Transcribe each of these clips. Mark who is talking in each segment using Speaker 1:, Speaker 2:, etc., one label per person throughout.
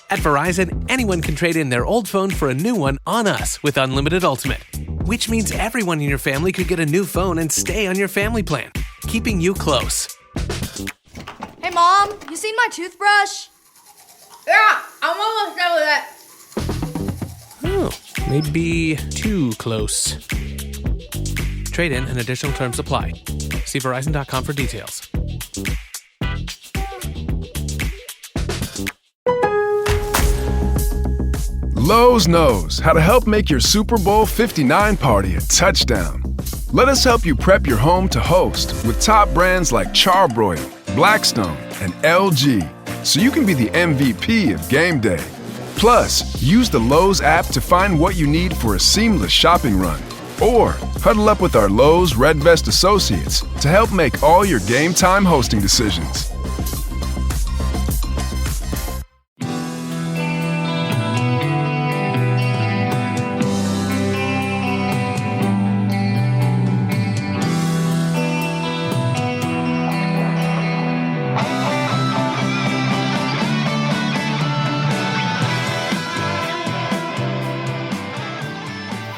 Speaker 1: At Verizon, anyone can trade in their old phone for a new one on us with Unlimited Ultimate, which means everyone in your family could get a new phone and stay on your family plan, keeping you close.
Speaker 2: Hey, Mom, you seen my toothbrush?
Speaker 3: Yeah, I'm almost done with it.
Speaker 1: Oh, maybe too close. Trade in and additional terms apply. See Verizon.com for details.
Speaker 4: Lowe's knows how to help make your Super Bowl 59 party a touchdown. Let us help you prep your home to host with top brands like Charbroil, Blackstone, and LG, so you can be the MVP of game day. Plus, use the Lowe's app to find what you need for a seamless shopping run. Or huddle up with our Lowe's Red Vest associates to help make all your game time hosting decisions.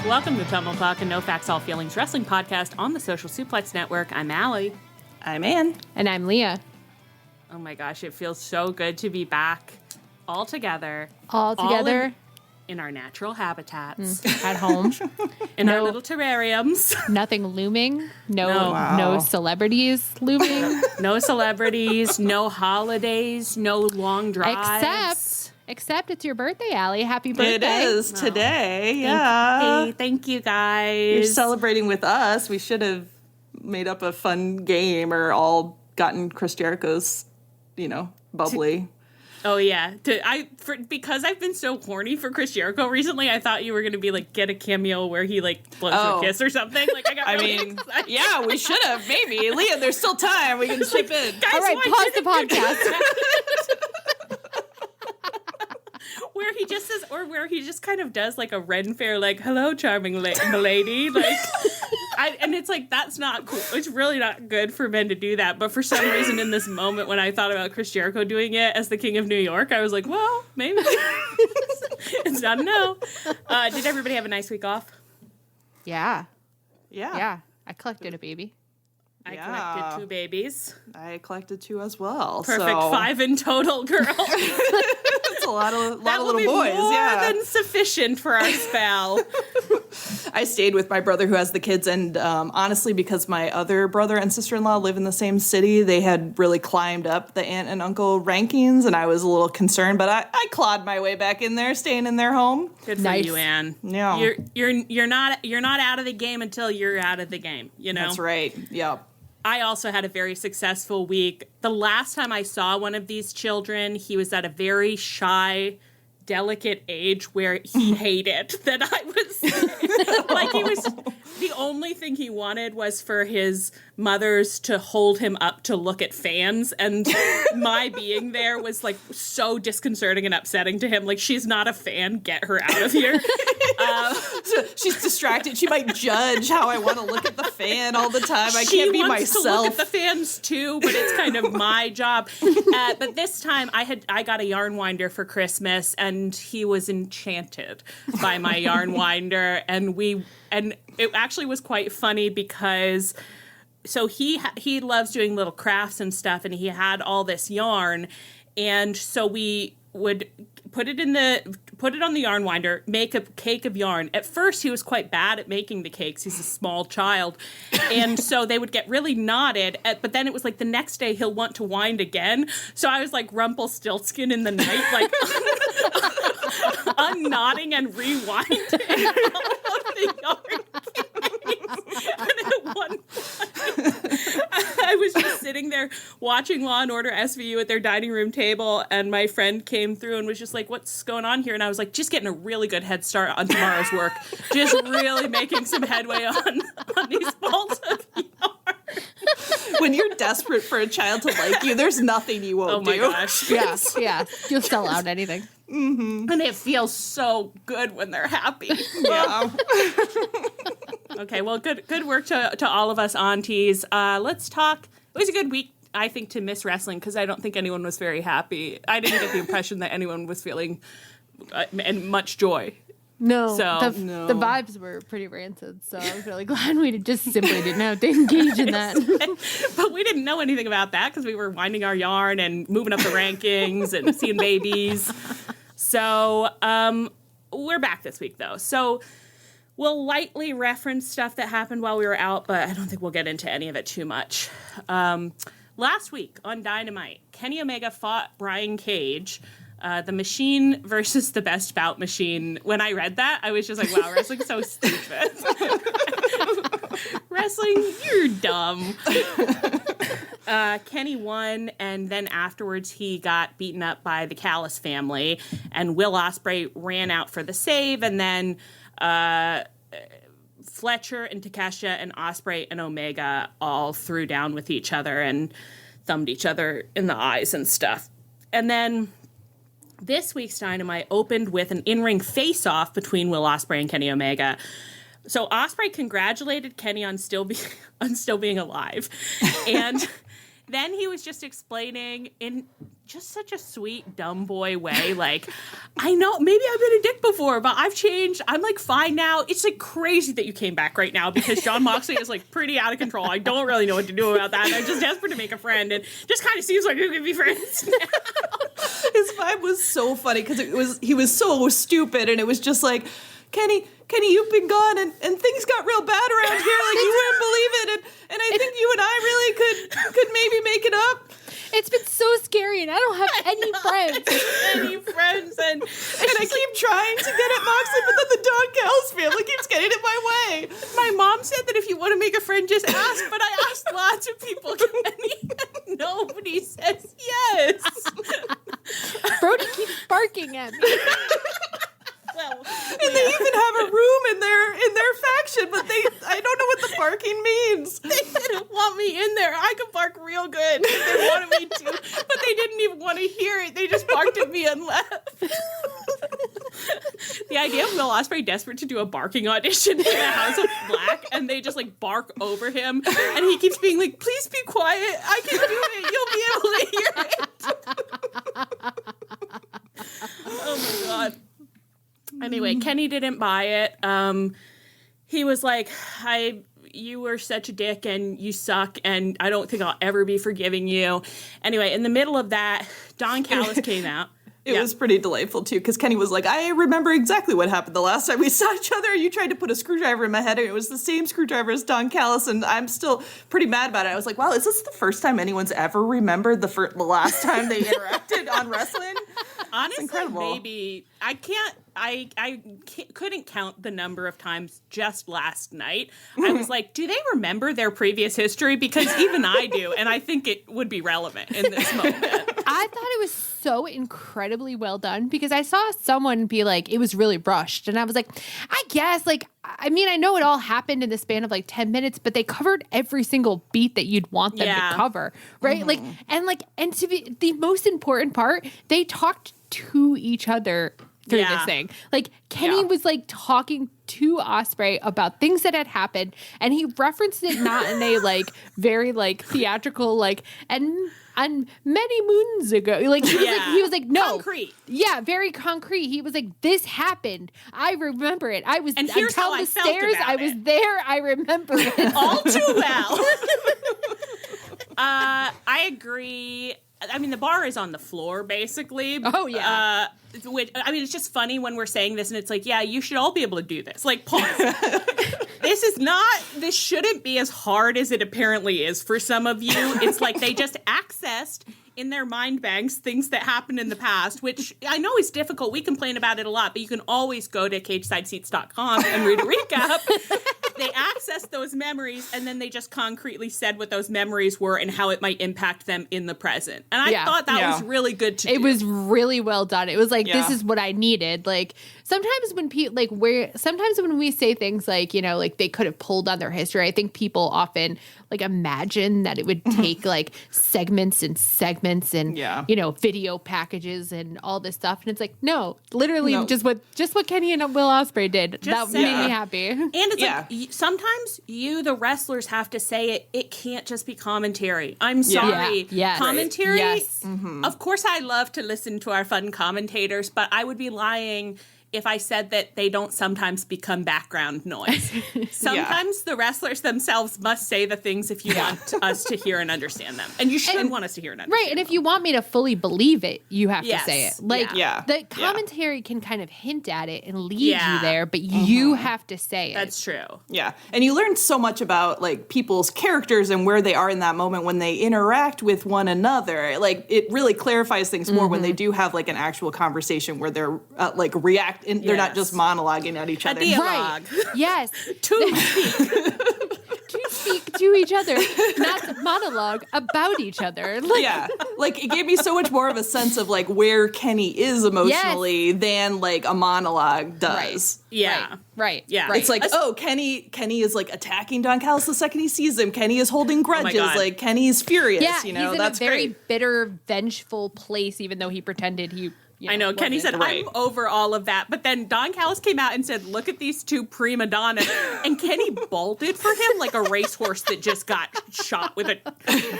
Speaker 5: Welcome to Tumble Talk, and No Facts, All Feelings Wrestling Podcast on the Social Suplex Network. I'm Allie.
Speaker 6: I'm Ann.
Speaker 7: And I'm Leah.
Speaker 5: Oh my gosh, it feels so good to be back all together.
Speaker 7: All together?
Speaker 5: In our natural habitats.
Speaker 7: At home.
Speaker 5: In our little terrariums.
Speaker 7: Nothing looming. No celebrities looming.
Speaker 5: No celebrities, no holidays, no long drives.
Speaker 7: Except it's your birthday, Allie. Happy birthday.
Speaker 6: It is today, yeah.
Speaker 5: Thank you, guys.
Speaker 6: You're celebrating with us. We should have made up a fun game or all gotten Chris Jericho's, bubbly.
Speaker 5: Oh, yeah. Because I've been so horny for Chris Jericho recently, I thought you were going to be get a cameo where he, blows you a kiss or something. I got really excited.
Speaker 6: Yeah, we should have, maybe. Leah, there's still time. We can chip in.
Speaker 5: Guys,
Speaker 7: all right, pause the podcast.
Speaker 5: Where he just says, or where he just kind of does a Ren Fair, hello, charming lady. And it's that's not cool. It's really not good for men to do that. But for some reason in this moment when I thought about Chris Jericho doing it as the King of New York, I was like, well, maybe. It's not a no. Did everybody have a nice week off?
Speaker 7: Yeah.
Speaker 6: Yeah.
Speaker 7: I collected a baby.
Speaker 5: I collected 2 babies.
Speaker 6: I collected 2 as well.
Speaker 5: Perfect. 5 in total, girl.
Speaker 6: That's a lot of little boys.
Speaker 5: More
Speaker 6: yeah,
Speaker 5: than sufficient for our spell.
Speaker 6: I stayed with my brother who has the kids, and honestly, because my other brother and sister-in-law live in the same city, they had really climbed up the aunt and uncle rankings, and I was a little concerned, but I clawed my way back in there, staying in their home.
Speaker 5: Good for you, Ann.
Speaker 6: Yeah,
Speaker 5: you're not out of the game until you're out of the game.
Speaker 6: That's right. Yep.
Speaker 5: I also had a very successful week. The last time I saw one of these children, he was at a very shy, delicate age where he hated that I was he was the only thing he wanted was for his mothers to hold him up to look at fans, and my being there was so disconcerting and upsetting to him. She's not a fan, get her out of here.
Speaker 6: She's distracted. She might judge how I want to look at the fan all the time. I can't be myself.
Speaker 5: She wants to look at the fans too, but it's kind of my job. But this time I got a yarn winder for Christmas, and he was enchanted by my yarn winder, and it actually was quite funny because so he loves doing little crafts and stuff, and he had all this yarn, and so we would put it on the yarn winder, make a cake of yarn. At first, he was quite bad at making the cakes. He's a small child. And so they would get really knotted. But then it was the next day he'll want to wind again. So I was like Rumpelstiltskin in the night, unknotting and rewinding all of the yarn cakes. And at one point, I was just sitting there watching Law & Order SVU at their dining room table, and my friend came through and was just like, what's going on here? And I was like, just getting a really good head start on tomorrow's work. Just really making some headway on these balls of yarn.
Speaker 6: When you're desperate for a child to like you, there's nothing you won't do.
Speaker 5: Oh my gosh.
Speaker 7: Yeah. You'll sell out anything.
Speaker 5: Mm-hmm. And it feels so good when they're happy.
Speaker 6: Yeah.
Speaker 5: Okay, well, good work to all of us aunties. Let's talk. It was a good week I think, to miss wrestling because I don't think anyone was very happy. I didn't get the impression that anyone was feeling and much joy.
Speaker 7: No,
Speaker 5: So-
Speaker 7: the vibes were pretty rancid, so I was really glad we just simply didn't have to engage in that.
Speaker 5: But we didn't know anything about that because we were winding our yarn and moving up the rankings and seeing babies. So we're back this week, though. So we'll lightly reference stuff that happened while we were out, but I don't think we'll get into any of it too much. Last week on Dynamite, Kenny Omega fought Brian Cage. The Machine versus the Best Bout Machine. When I read that, I was just like, wow, wrestling's so stupid. Wrestling, you're dumb. Kenny won, and then afterwards he got beaten up by the Callis family, and Will Ospreay ran out for the save, and then Fletcher and Takeshita and Ospreay and Omega all threw down with each other and thumbed each other in the eyes and stuff. And then this week's Dynamite opened with an in-ring face-off between Will Ospreay and Kenny Omega. So Ospreay congratulated Kenny on still being alive. And then he was just explaining in just such a sweet, dumb boy way, like, I know, maybe I've been a dick before, but I've changed. I'm, like, fine now. It's, like, crazy that you came back right now because Jon Moxley is, like, pretty out of control. I don't really know what to do about that. I'm just desperate to make a friend, and just kind of seems like we could be friends now.
Speaker 6: His vibe was so funny because he was so stupid, and it was just like, Kenny, you've been gone, and things got real bad around here, like you wouldn't believe it, and I think you and I really could maybe make it up.
Speaker 7: It's been so scary, and I don't have any friends.
Speaker 5: And
Speaker 6: I keep trying to get at Moxley, but then the Doghouse family keeps getting in my way.
Speaker 5: my mom said that if you want to make a friend, just ask, but I asked lots of people, Kenny, and nobody says yes.
Speaker 7: Brody keeps barking at me.
Speaker 5: Well,
Speaker 6: And they even have a room in their faction, but I don't know what the barking means.
Speaker 5: they didn't want me in there. I could bark real good. They wanted me to, but they didn't even want to hear it. They just barked at me and left. The idea of Will Ospreay desperate to do a barking audition in the House of Black, and they just like bark over him, and he keeps being like, "Please be quiet. I can do it. You'll be able to hear it." Oh my god. Anyway, Kenny didn't buy it. He was like, you were such a dick and you suck and I don't think I'll ever be forgiving you. Anyway, in the middle of that, Don Callis came out.
Speaker 6: It was pretty delightful, too, because Kenny was like, I remember exactly what happened the last time we saw each other. You tried to put a screwdriver in my head, and it was the same screwdriver as Don Callis, and I'm still pretty mad about it. I was like, wow, is this the first time anyone's ever remembered the last time they interacted on wrestling?
Speaker 5: Honestly,
Speaker 6: incredible.
Speaker 5: maybe. I couldn't count the number of times just last night. I was like, do they remember their previous history? Because even I do, and I think it would be relevant in this moment.
Speaker 7: I thought it was so incredibly well done because I saw someone be like, it was really rushed. And I was like, I guess, like, I mean, I know it all happened in the span of like 10 minutes, but they covered every single beat that you'd want them to cover, right?
Speaker 6: Mm-hmm.
Speaker 7: And to be the most important part, they talked to each other through this thing. Like, Kenny was like talking to Ospreay about things that had happened, and he referenced it not in a like very like theatrical like and many moons ago. Like he was like no
Speaker 5: concrete.
Speaker 7: Yeah, very concrete. He was like, this happened. I remember it. I was
Speaker 5: And here's how I felt
Speaker 7: stairs.
Speaker 5: about
Speaker 7: I was
Speaker 5: it.
Speaker 7: there. I remember it.
Speaker 5: All too well. I agree. I mean, the bar is on the floor, basically.
Speaker 7: Oh, yeah.
Speaker 5: Which, I mean, it's just funny when we're saying this, and it's like, yeah, you should all be able to do this. Like, pause. This shouldn't be as hard as it apparently is for some of you. It's like they just accessed in their mind banks things that happened in the past, which I know is difficult. We complain about it a lot, but you can always go to cagesideseats.com and read a recap. They accessed those memories, and then they just concretely said what those memories were and how it might impact them in the present. And I thought that was really good to do.
Speaker 7: It was really well done. It was like, this is what I needed. Like, sometimes when sometimes when we say things like, you know, like they could have pulled on their history, I think people often like imagine that it would take like segments and you know, video packages and all this stuff, and it's like no, literally just what Kenny and Will Ospreay did that made me happy.
Speaker 5: And it's like sometimes the wrestlers have to say it. It can't just be commentary. I'm sorry, commentary.
Speaker 7: Yes.
Speaker 5: Of course, I love to listen to our fun commentators, but I would be lying if I said that they don't sometimes become background noise. Sometimes the wrestlers themselves must say the things if you want us to hear and understand them. And you should want us to hear and understand
Speaker 7: Right, and if you want me to fully believe it, you have to say it. Like,
Speaker 5: Yeah.
Speaker 7: the commentary can kind of hint at it and lead you there, but you have to say it.
Speaker 5: That's true.
Speaker 6: Yeah. And you learn so much about, like, people's characters and where they are in that moment when they interact with one another. Like, it really clarifies things more when they do have, like, an actual conversation where they're, like, and they're not just monologuing at each other.
Speaker 5: Dialogue.
Speaker 7: Right. Yes.
Speaker 5: To
Speaker 7: speak to each other, not monologue about each other. Like,
Speaker 6: like it gave me so much more of a sense of like where Kenny is emotionally than like a monologue does.
Speaker 7: Right.
Speaker 6: It's like, Kenny is like attacking Don Callis the second he sees him. Kenny is holding grudges. Like Kenny's furious.
Speaker 7: Yeah,
Speaker 6: you know,
Speaker 7: he's in
Speaker 6: that's
Speaker 7: a very
Speaker 6: great.
Speaker 7: bitter, vengeful place, even though he pretended he.
Speaker 5: I know. Kenny said, I'm over all of that. But then Don Callis came out and said, look at these two prima donnas. And Kenny bolted for him like a racehorse that just got shot with a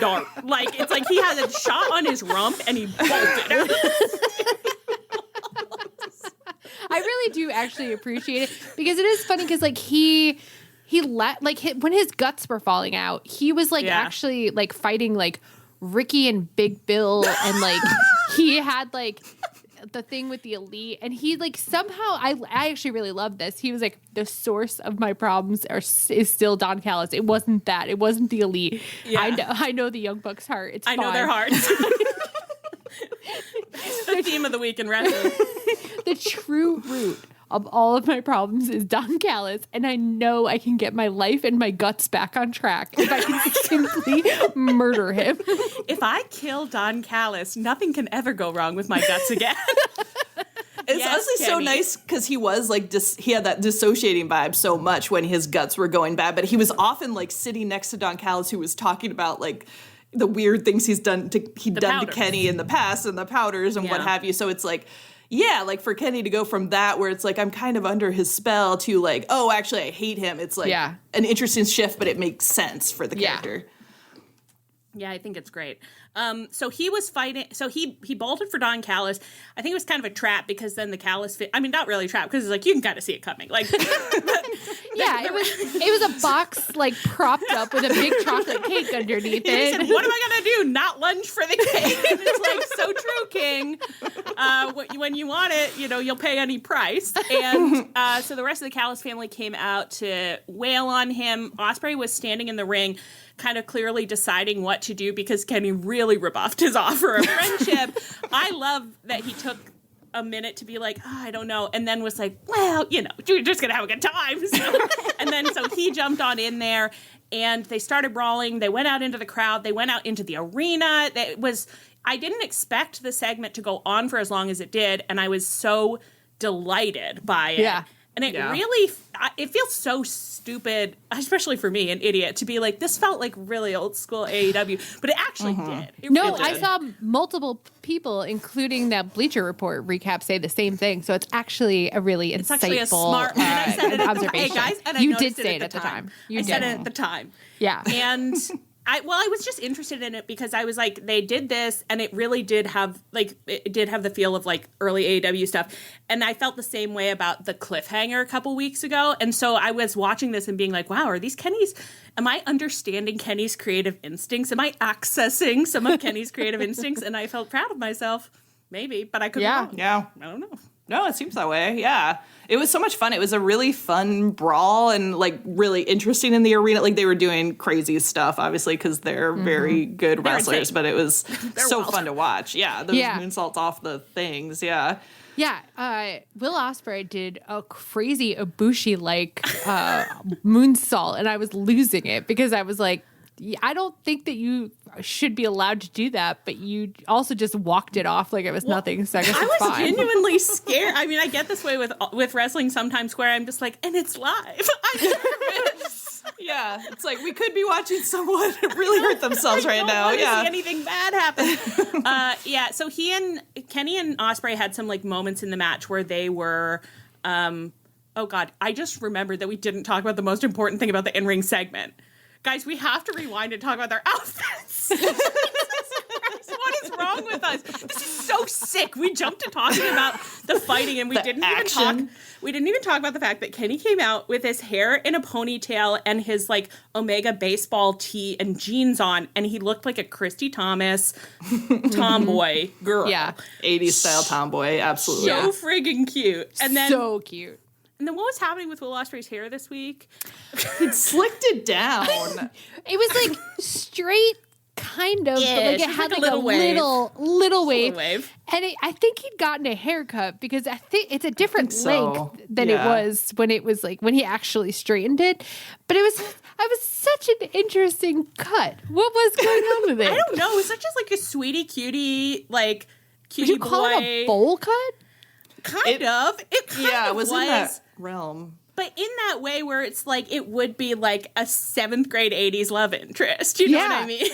Speaker 5: dart. Like, it's like he had a shot on his rump and he bolted.
Speaker 7: I really do actually appreciate it because it is funny because, like, when his guts were falling out, he was, like, actually, like, fighting, like, Ricky and Big Bill and, like, he had, like... the thing with the Elite, and he like somehow I actually really love this. He was like, the source of my problems is still Don Callis. It wasn't that. It wasn't the Elite. I know the Young Bucks' heart. It's fine.
Speaker 5: I know their hearts. The theme of the week in wrestling.
Speaker 7: The true root of all of my problems is Don Callis, and I know I can get my life and my guts back on track if I can simply murder him.
Speaker 5: If I kill Don Callis, nothing can ever go wrong with my guts again.
Speaker 6: It's honestly so nice because he was like, he had that dissociating vibe so much when his guts were going bad, but he was often like sitting next to Don Callis, who was talking about like the weird things he'd done to Kenny in the past and the powders and what have you. So it's like, like for Kenny to go from that where it's like I'm kind of under his spell to like, oh, actually I hate him. It's like an interesting shift, but it makes sense for the character.
Speaker 5: Yeah, I think it's great. So he was fighting. So he bolted for Don Callis. I think it was kind of a trap because then the Callis not really a trap because it's like you can kind of see it coming. Like,
Speaker 7: it was a box like propped up with a big chocolate cake underneath it.
Speaker 5: He said, "What am I gonna do? Not lunge for the cake?" And it's like, so true, King. When you want it, you'll pay any price. And so the rest of the Callis family came out to wail on him. Ospreay was standing in the ring, kind of clearly deciding what to do because Kenny really rebuffed his offer of friendship. I love that he took a minute to be like, I don't know, and then was like, well, you're just gonna have a good time. So he jumped on in there and they started brawling. They went out into the crowd. They went out into the arena. I didn't expect the segment to go on for as long as it did, and I was so delighted by it. Yeah. And it really, it feels so stupid, especially for me, an idiot, to be like, this felt like really old school AEW, but it actually did.
Speaker 7: I saw multiple people, including that Bleacher Report recap, say the same thing. So it's actually a really insightful
Speaker 5: actually a smart
Speaker 7: observation.
Speaker 5: Hey guys, and
Speaker 7: you did say it at the time.
Speaker 5: I said it at the time.
Speaker 7: Yeah.
Speaker 5: And I was just interested in it because I was like, they did this and it really did have the feel of like early AEW stuff. And I felt the same way about the cliffhanger a couple weeks ago. And so I was watching this and being like, wow, am I understanding Kenny's creative instincts? Am I accessing some of Kenny's creative instincts? And I felt proud of myself. Maybe, but I could be wrong.
Speaker 6: Yeah.
Speaker 5: I don't know.
Speaker 6: No, it seems that way. Yeah. It was so much fun. It was a really fun brawl and like really interesting in the arena. Like they were doing crazy stuff, obviously, because they're very good wrestlers, but it was so fun to watch. Yeah. Those moonsaults off the things. Yeah.
Speaker 7: Yeah. Will Ospreay did a crazy Ibushi-like moonsault, and I was losing it because I was like, I don't think that you should be allowed to do that, but you also just walked it off like it was nothing. So I guess it's
Speaker 5: was
Speaker 7: fine.
Speaker 5: genuinely scared. I mean, I get this way with wrestling sometimes where I'm just like, and it's live. I'm nervous.
Speaker 6: Yeah, it's like we could be watching someone really hurt themselves right now.
Speaker 5: I don't
Speaker 6: Yeah,
Speaker 5: want to see anything bad happen. Yeah, so Kenny and Ospreay had some like moments in the match where they were. Oh God, I just remembered that we didn't talk about the most important thing about the in-ring segment. Guys, we have to rewind and talk about their outfits. What is wrong with us? This is so sick. We jumped to talking about the fighting, and we didn't even talk about the fact that Kenny came out with his hair in a ponytail and his like Omega baseball tee and jeans on, and he looked like a Christy Thomas tomboy girl.
Speaker 6: Yeah, 80s style tomboy, absolutely.
Speaker 5: So friggin' cute. And then
Speaker 7: so cute.
Speaker 5: And then what was happening with Will Ospreay's hair this week?
Speaker 6: It slicked it down.
Speaker 7: It was like straight, kind of,
Speaker 5: Yeah,
Speaker 7: but like it had like a little wave. And I think he'd gotten a haircut because I think it's a different length than it was when he actually straightened it. But it was such an interesting cut. What was going on with it?
Speaker 5: I don't know. It was such like a sweetie cutie, like cutie
Speaker 7: Would you call it a bowl cut?
Speaker 5: Kind of. It kind of
Speaker 6: was in that realm.
Speaker 5: But in that way where it's like it would be like a 7th grade 80s love interest. You know what I mean?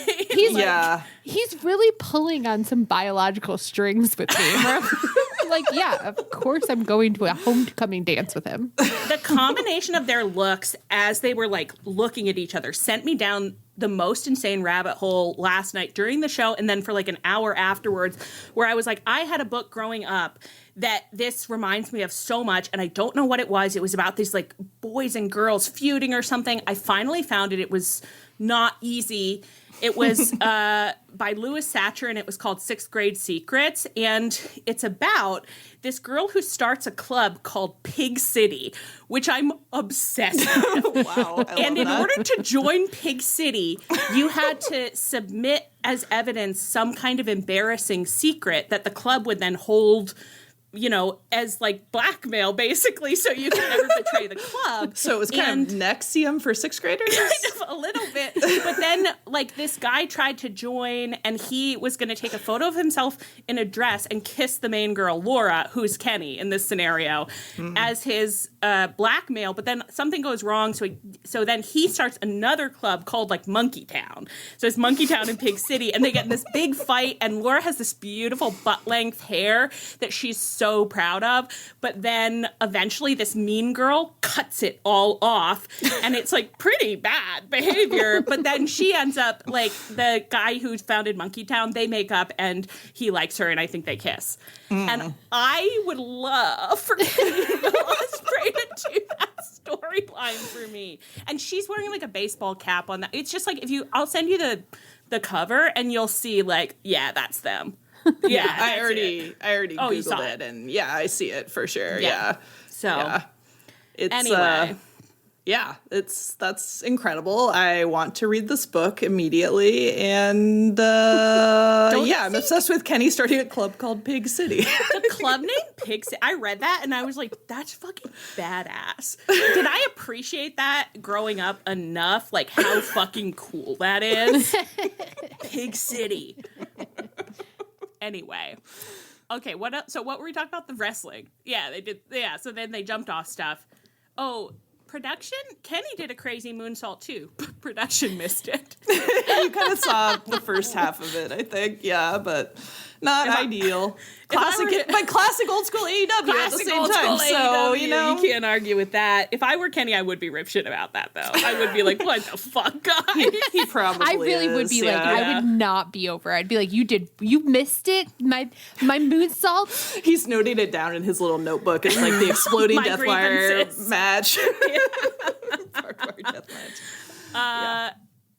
Speaker 7: He's really pulling on some biological strings with me. Like, yeah, of course I'm going to a homecoming dance with him.
Speaker 5: The combination of their looks as they were like looking at each other sent me down the most insane rabbit hole last night during the show, and then for like an hour afterwards, where I was like, I had a book growing up that this reminds me of so much, and I don't know what it was. It was about these like boys and girls feuding or something. I finally found it. It was not easy. It was by Louis Satcher, and it was called 6th Grade Secrets. And it's about this girl who starts a club called Pig City, which I'm obsessed with.
Speaker 6: Wow.
Speaker 5: And in order to join Pig City, you had to submit as evidence some kind of embarrassing secret that the club would then hold, you know, as like blackmail, basically, so you could never betray the club.
Speaker 6: So it was kind of NXIVM for 6th graders?
Speaker 5: Kind of a little bit. But then, like, this guy tried to join, and he was going to take a photo of himself in a dress and kiss the main girl, Laura, who's Kenny in this scenario, as his blackmail. But then something goes wrong, so then he starts another club called, like, Monkey Town. So it's Monkey Town in Pig City, and they get in this big fight, and Laura has this beautiful butt-length hair that she's so proud of, but then eventually this mean girl cuts it all off, and it's like pretty bad behavior. But then she ends up like the guy who founded Monkey Town, they make up and he likes her, and I think they kiss. And I would love for Will Ospreay to do that storyline for me. And she's wearing like a baseball cap on that. It's just like I'll send you the cover and you'll see like, yeah, that's them. Yeah,
Speaker 6: I already Googled
Speaker 5: it,
Speaker 6: and yeah, I see it for sure. Yeah.
Speaker 5: So
Speaker 6: yeah. It's
Speaker 5: anyway.
Speaker 6: That's incredible. I want to read this book immediately, and I'm obsessed with Kenny starting a club called Pig City.
Speaker 5: The club named Pig City. I read that and I was like, that's fucking badass. Did I appreciate that growing up enough? Like how fucking cool that is? Pig City. Anyway. Okay, what else? So what were we talking about? The wrestling. Yeah, they did. Yeah, so then they jumped off stuff. Oh, production? Kenny did a crazy moonsault too. Production missed it.
Speaker 6: You kind of saw the first half of it, I think. Yeah, but not ideal. Classic old school AEW at the same time. So, you know.
Speaker 5: You can't argue with that. If I were Kenny, I would be ripshit about that, though. I would be like, what the fuck, guys?
Speaker 6: He probably
Speaker 7: I really would be like, I would not be over. I'd be like, you missed it? My moonsault?
Speaker 6: He's noting it down in his little notebook. It's like the exploding Deathwire match. Barbed wire death match.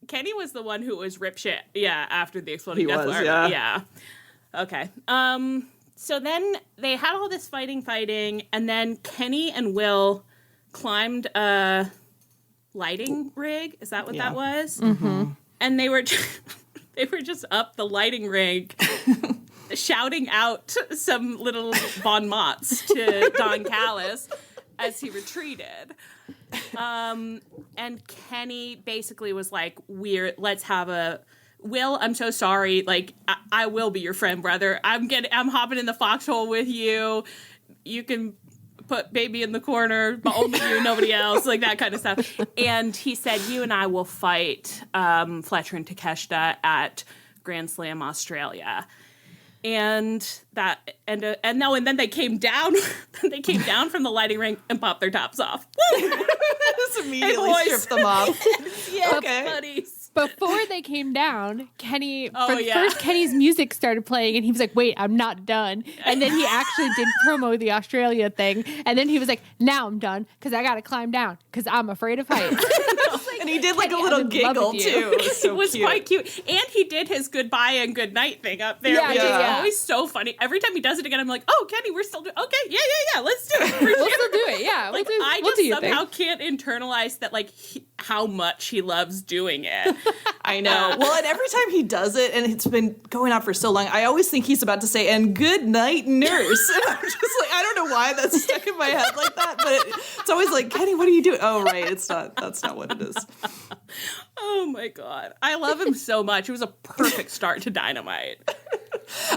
Speaker 5: Kenny was the one who was ripshit, after the exploding
Speaker 6: Death
Speaker 5: Wire.
Speaker 6: Yeah.
Speaker 5: Okay. So then they had all this fighting, and then Kenny and Will climbed a lighting rig. Is that what that was?
Speaker 7: Mm-hmm.
Speaker 5: And they were just up the lighting rig, shouting out some little bon mots to Don Callis as he retreated. And Kenny basically was like, let's have a, Will, I'm so sorry. Like, I will be your friend, brother. I'm hopping in the foxhole with you. You can put baby in the corner, but only you, nobody else, like that kind of stuff. And he said, you and I will fight Fletcher and Takeshita at Grand Slam Australia. And then they came down. They came down from the lighting ring and popped their tops off.
Speaker 6: Just immediately stripped them off.
Speaker 5: Okay, buddies.
Speaker 7: Before they came down, first Kenny's music started playing, and he was like, "Wait, I'm not done." And then he actually did promo the Australia thing, and then he was like, "Now I'm done because I got to climb down because I'm afraid of heights."
Speaker 6: And he did like a little giggle too.
Speaker 5: It was quite cute, and he did his goodbye and good night thing up there, which is always so funny. Every time he does it again, I'm like, "Oh, Kenny, we're still doing okay, yeah, let's do it.
Speaker 7: We'll still do it, yeah.
Speaker 5: Like I just somehow can't internalize that, like how much he loves doing it.
Speaker 6: I know. Well, and every time he does it, and it's been going on for so long, I always think he's about to say, "And good night, nurse." And I'm just like, I don't know why that's stuck in my head like that, but it's always like, Kenny, what are you doing? Oh, right. That's not what it is.
Speaker 5: Oh my God. I love him so much. It was a perfect start to Dynamite.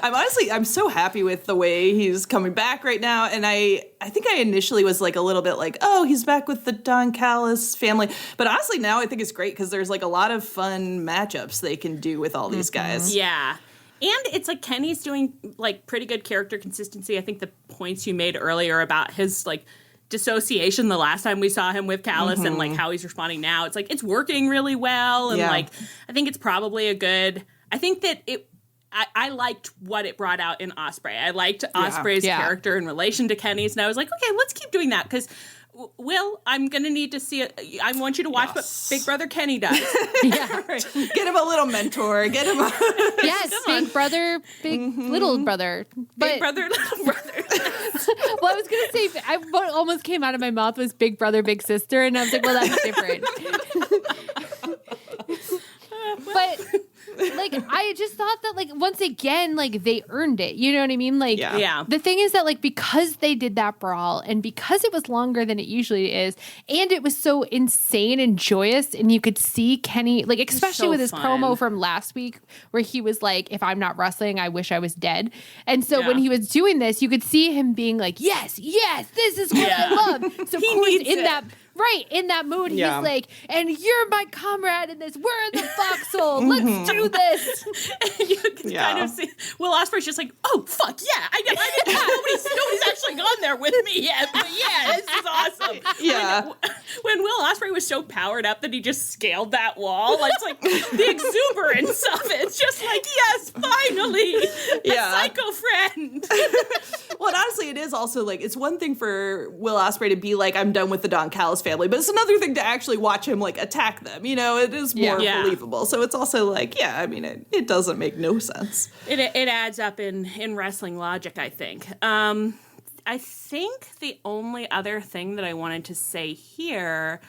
Speaker 6: I'm so happy with the way he's coming back right now. And I think I initially was like a little bit like, oh, he's back with the Don Callis family. But honestly, now I think it's great because there's like a lot of fun matchups they can do with all these guys.
Speaker 5: Yeah. And it's like Kenny's doing like pretty good character consistency. I think the points you made earlier about his like dissociation the last time we saw him with Callis and like how he's responding now, it's like it's working really well. And like I think it's probably I think that I liked what it brought out in Ospreay. I liked Ospreay's character in relation to Kenny's, and I was like, okay, let's keep doing that because Will, I'm gonna need to see it. I want you to watch what Big Brother Kenny does.
Speaker 6: Right. Get him a little mentor. Get him a
Speaker 7: big brother, little brother,
Speaker 5: big brother, little brother.
Speaker 7: Well, I was gonna say what almost came out of my mouth was big brother, big sister, and I was like, well, that's different. But like, I just thought that, like, once again, like, they earned it. You know what I mean? Like, the thing is that, like, because they did that brawl and because it was longer than it usually is, and it was so insane and joyous, and you could see Kenny, like, especially with his promo from last week where he was like, if I'm not wrestling, I wish I was dead. And so when he was doing this, you could see him being like, yes, this is what I love. So, of course, in that mood, he's like, and you're my comrade in this. We're in the foxhole. Let's do this.
Speaker 5: And you can kind of see Will Ospreay's just like, oh, fuck, yeah. I know. Nobody's actually gone there with me yet. But yeah, this is awesome.
Speaker 6: Yeah.
Speaker 5: When Will Ospreay was so powered up that he just scaled that wall, like, it's like the exuberance of it. It's just like, yes, finally. A psycho friend.
Speaker 6: Well, and honestly, it is also like, it's one thing for Will Ospreay to be like, I'm done with the Don Callis family, but it's another thing to actually watch him like attack them. You know, it is more believable. So it's also like, I mean, it doesn't make no sense.
Speaker 5: It adds up in wrestling logic, I think. I think the only other thing that I wanted to say here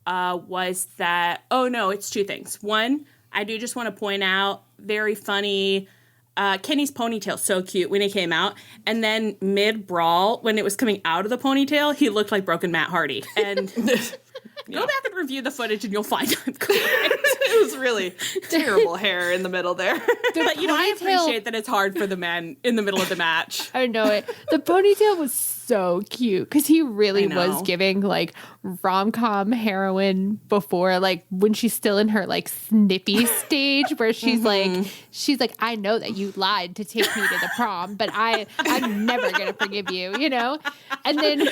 Speaker 5: was that, it's two things. One, I do just want to point out, very funny, Kenny's ponytail, so cute when he came out. And then mid-brawl, when it was coming out of the ponytail, he looked like broken Matt Hardy. And go back and review the footage and you'll find I'm correct.
Speaker 6: It was really terrible hair in the middle there.
Speaker 5: But, I appreciate that it's hard for the men in the middle of the match.
Speaker 7: I know it. The ponytail was so cute because he really was giving like rom-com heroine before, like when she's still in her like snippy stage where she's like, I know that you lied to take me to the prom, but I'm never gonna forgive you, you know? And then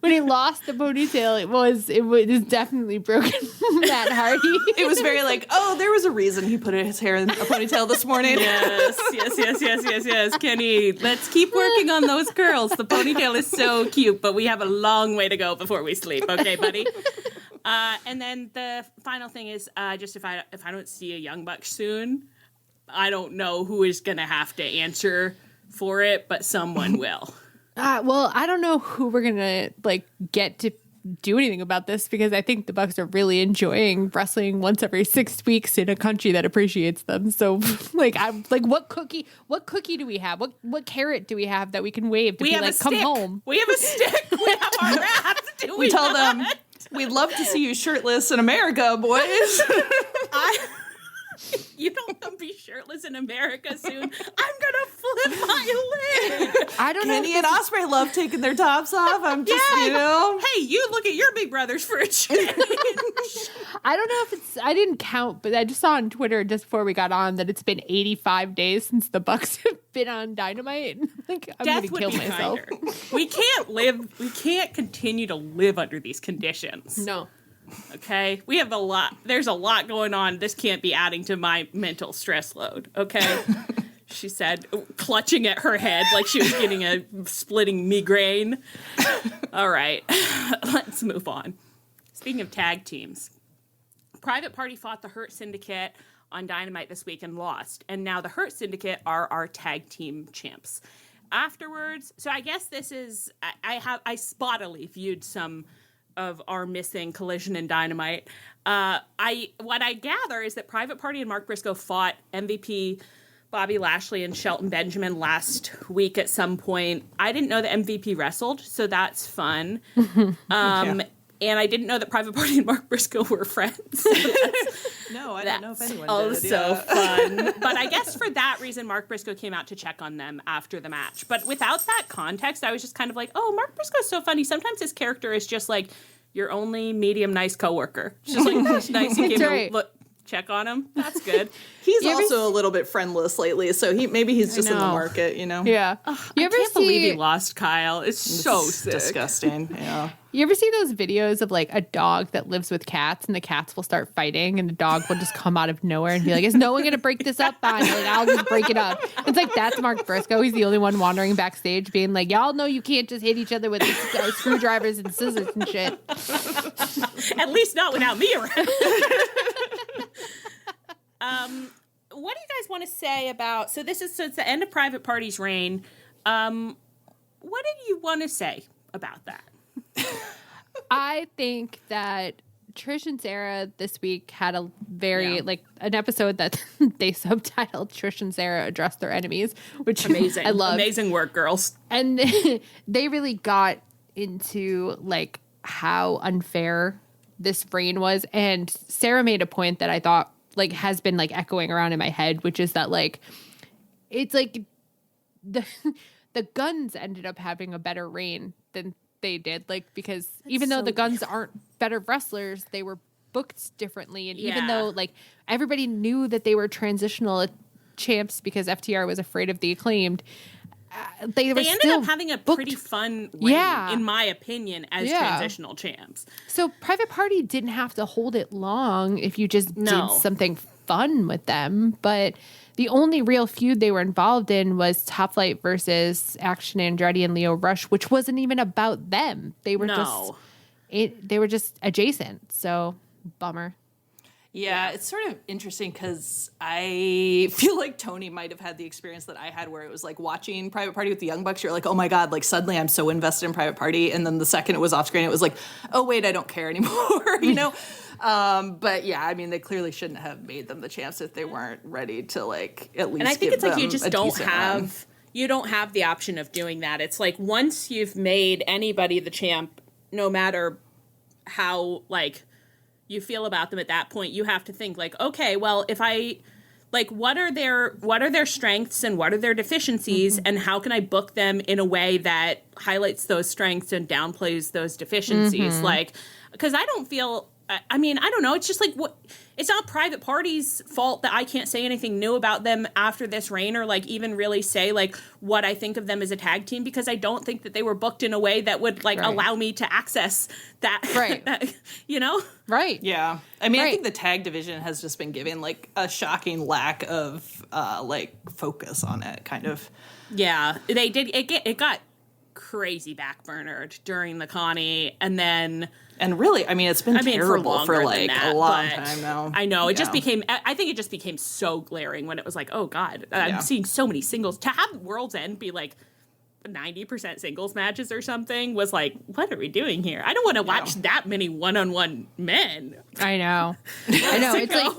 Speaker 7: when he lost the ponytail, it was definitely broken Matt Hardy.
Speaker 6: It was very like, there was a reason he put his hair in a ponytail this morning.
Speaker 5: Yes. Kenny, let's keep working on those curls. The ponytail is so cute, but we have a long way to go before we sleep. Okay, buddy? And then the final thing is just if I don't see a Young Buck soon, I don't know who is going to have to answer for it, but someone will.
Speaker 7: Well, I don't know who we're going to like get to do anything about this because I think the Bucks are really enjoying wrestling once every 6 weeks in a country that appreciates them. So like, I'm like, what cookie do we have? What carrot do we have that we can wave to be like, come home?
Speaker 5: We have a stick. We have our wrath.
Speaker 6: We tell them, We'd love to see you shirtless in America, boys.
Speaker 5: You don't want to be shirtless in America soon. I'm gonna flip my lid.
Speaker 7: I don't know.
Speaker 6: Kenny and Ospreay love taking their tops off. I'm just,
Speaker 5: Hey, you look at your big brothers for a change.
Speaker 7: I don't know if it's. I didn't count, but I just saw on Twitter just before we got on that it's been 85 days since the Bucks have been on Dynamite. Like, I'm
Speaker 5: Death
Speaker 7: gonna
Speaker 5: would
Speaker 7: kill
Speaker 5: be
Speaker 7: myself.
Speaker 5: kinder. We can't continue to live under these conditions.
Speaker 7: No.
Speaker 5: Okay? We have there's a lot going on. This can't be adding to my mental stress load, okay? She said, clutching at her head like she was getting a splitting migraine. All right, let's move on. Speaking of tag teams, Private Party fought the Hurt Syndicate on Dynamite this week and lost. And now the Hurt Syndicate are our tag team champs. Afterwards, so I guess this is, I spottily viewed some of our missing Collision and Dynamite. What I gather is that Private Party and Mark Briscoe fought MVP Bobby Lashley and Shelton Benjamin last week at some point. I didn't know that MVP wrestled, so that's fun. And I didn't know that Private Party and Mark Briscoe were friends. So
Speaker 6: no, I don't know if anyone
Speaker 5: also
Speaker 6: did. Yeah.
Speaker 5: fun. But I guess for that reason, Mark Briscoe came out to check on them after the match. But without that context, I was just kind of like, oh, Mark Briscoe's so funny. Sometimes his character is just like your only medium nice coworker. Just like, nice he came to look, check on him. That's good.
Speaker 6: He's also a little bit friendless lately, so maybe he's just in the market, you know?
Speaker 7: Yeah.
Speaker 5: I can't believe he lost Kyle. It's so sick.
Speaker 6: Disgusting. Yeah.
Speaker 7: You ever see those videos of like a dog that lives with cats and the cats will start fighting and the dog will just come out of nowhere and be like, is no one going to break this up? Fine. Like, I'll just break it up. It's like, that's Mark Briscoe. He's the only one wandering backstage being like, y'all know you can't just hit each other with screwdrivers and scissors and shit.
Speaker 5: At least not without me around. What do you guys want to say about, so it's the end of Private Party's reign. What did you want to say about that?
Speaker 7: I think that Trish and Sarah this week had a very, an episode that they subtitled Trish and Sarah Address Their Enemies, which
Speaker 5: amazing.
Speaker 7: I love.
Speaker 5: Amazing work, girls.
Speaker 7: And they really got into, like, how unfair this reign was. And Sarah made a point that I thought, like, has been, like, echoing around in my head, which is that, like, it's, like, the Guns ended up having a better reign than they did, like, because even though the Guns aren't better wrestlers, they were booked differently. And even though, like, everybody knew that they were transitional champs because FTR was afraid of the Acclaimed, they ended
Speaker 5: up having a pretty fun reign, in my opinion, as transitional champs.
Speaker 7: So Private Party didn't have to hold it long if you just did something fun with them. But the only real feud they were involved in was Top Flight versus Action Andretti and Leo Rush, which wasn't even about them. They were they were just adjacent. So bummer.
Speaker 6: Yeah, it's sort of interesting because I feel like Toni might have had the experience that I had where it was like watching Private Party with the Young Bucks. You're like, oh my God, like suddenly I'm so invested in Private Party. And then the second it was off screen, it was like, oh wait, I don't care anymore, you know? But yeah, I mean, they clearly shouldn't have made them the champs if they weren't ready to like at least.
Speaker 5: And I think it's like you just don't
Speaker 6: run.
Speaker 5: You don't have the option of doing that. It's like once you've made anybody the champ, no matter how like you feel about them at that point, you have to think like, okay, well, if I like, what are their strengths and what are their deficiencies, and how can I book them in a way that highlights those strengths and downplays those deficiencies? Like, because I don't feel. I mean, I don't know. It's just like it's not Private Party's fault that I can't say anything new about them after this reign, or like even really say like what I think of them as a tag team, because I don't think that they were booked in a way that would like allow me to access that. Right. You know?
Speaker 7: Right.
Speaker 6: Yeah. I mean, I think the tag division has just been given like a shocking lack of like focus on it, kind of.
Speaker 5: Yeah, they did. It got crazy backburnered during the Connie, and then.
Speaker 6: And really, I mean, it's been terrible for like a long time now.
Speaker 5: I know. It just became, I think it just became so glaring when it was like, oh God, I'm seeing so many singles. To have World's End be like 90% singles matches or something was like, what are we doing here? I don't want to watch that many one-on-one men.
Speaker 7: I know. I know. It's like,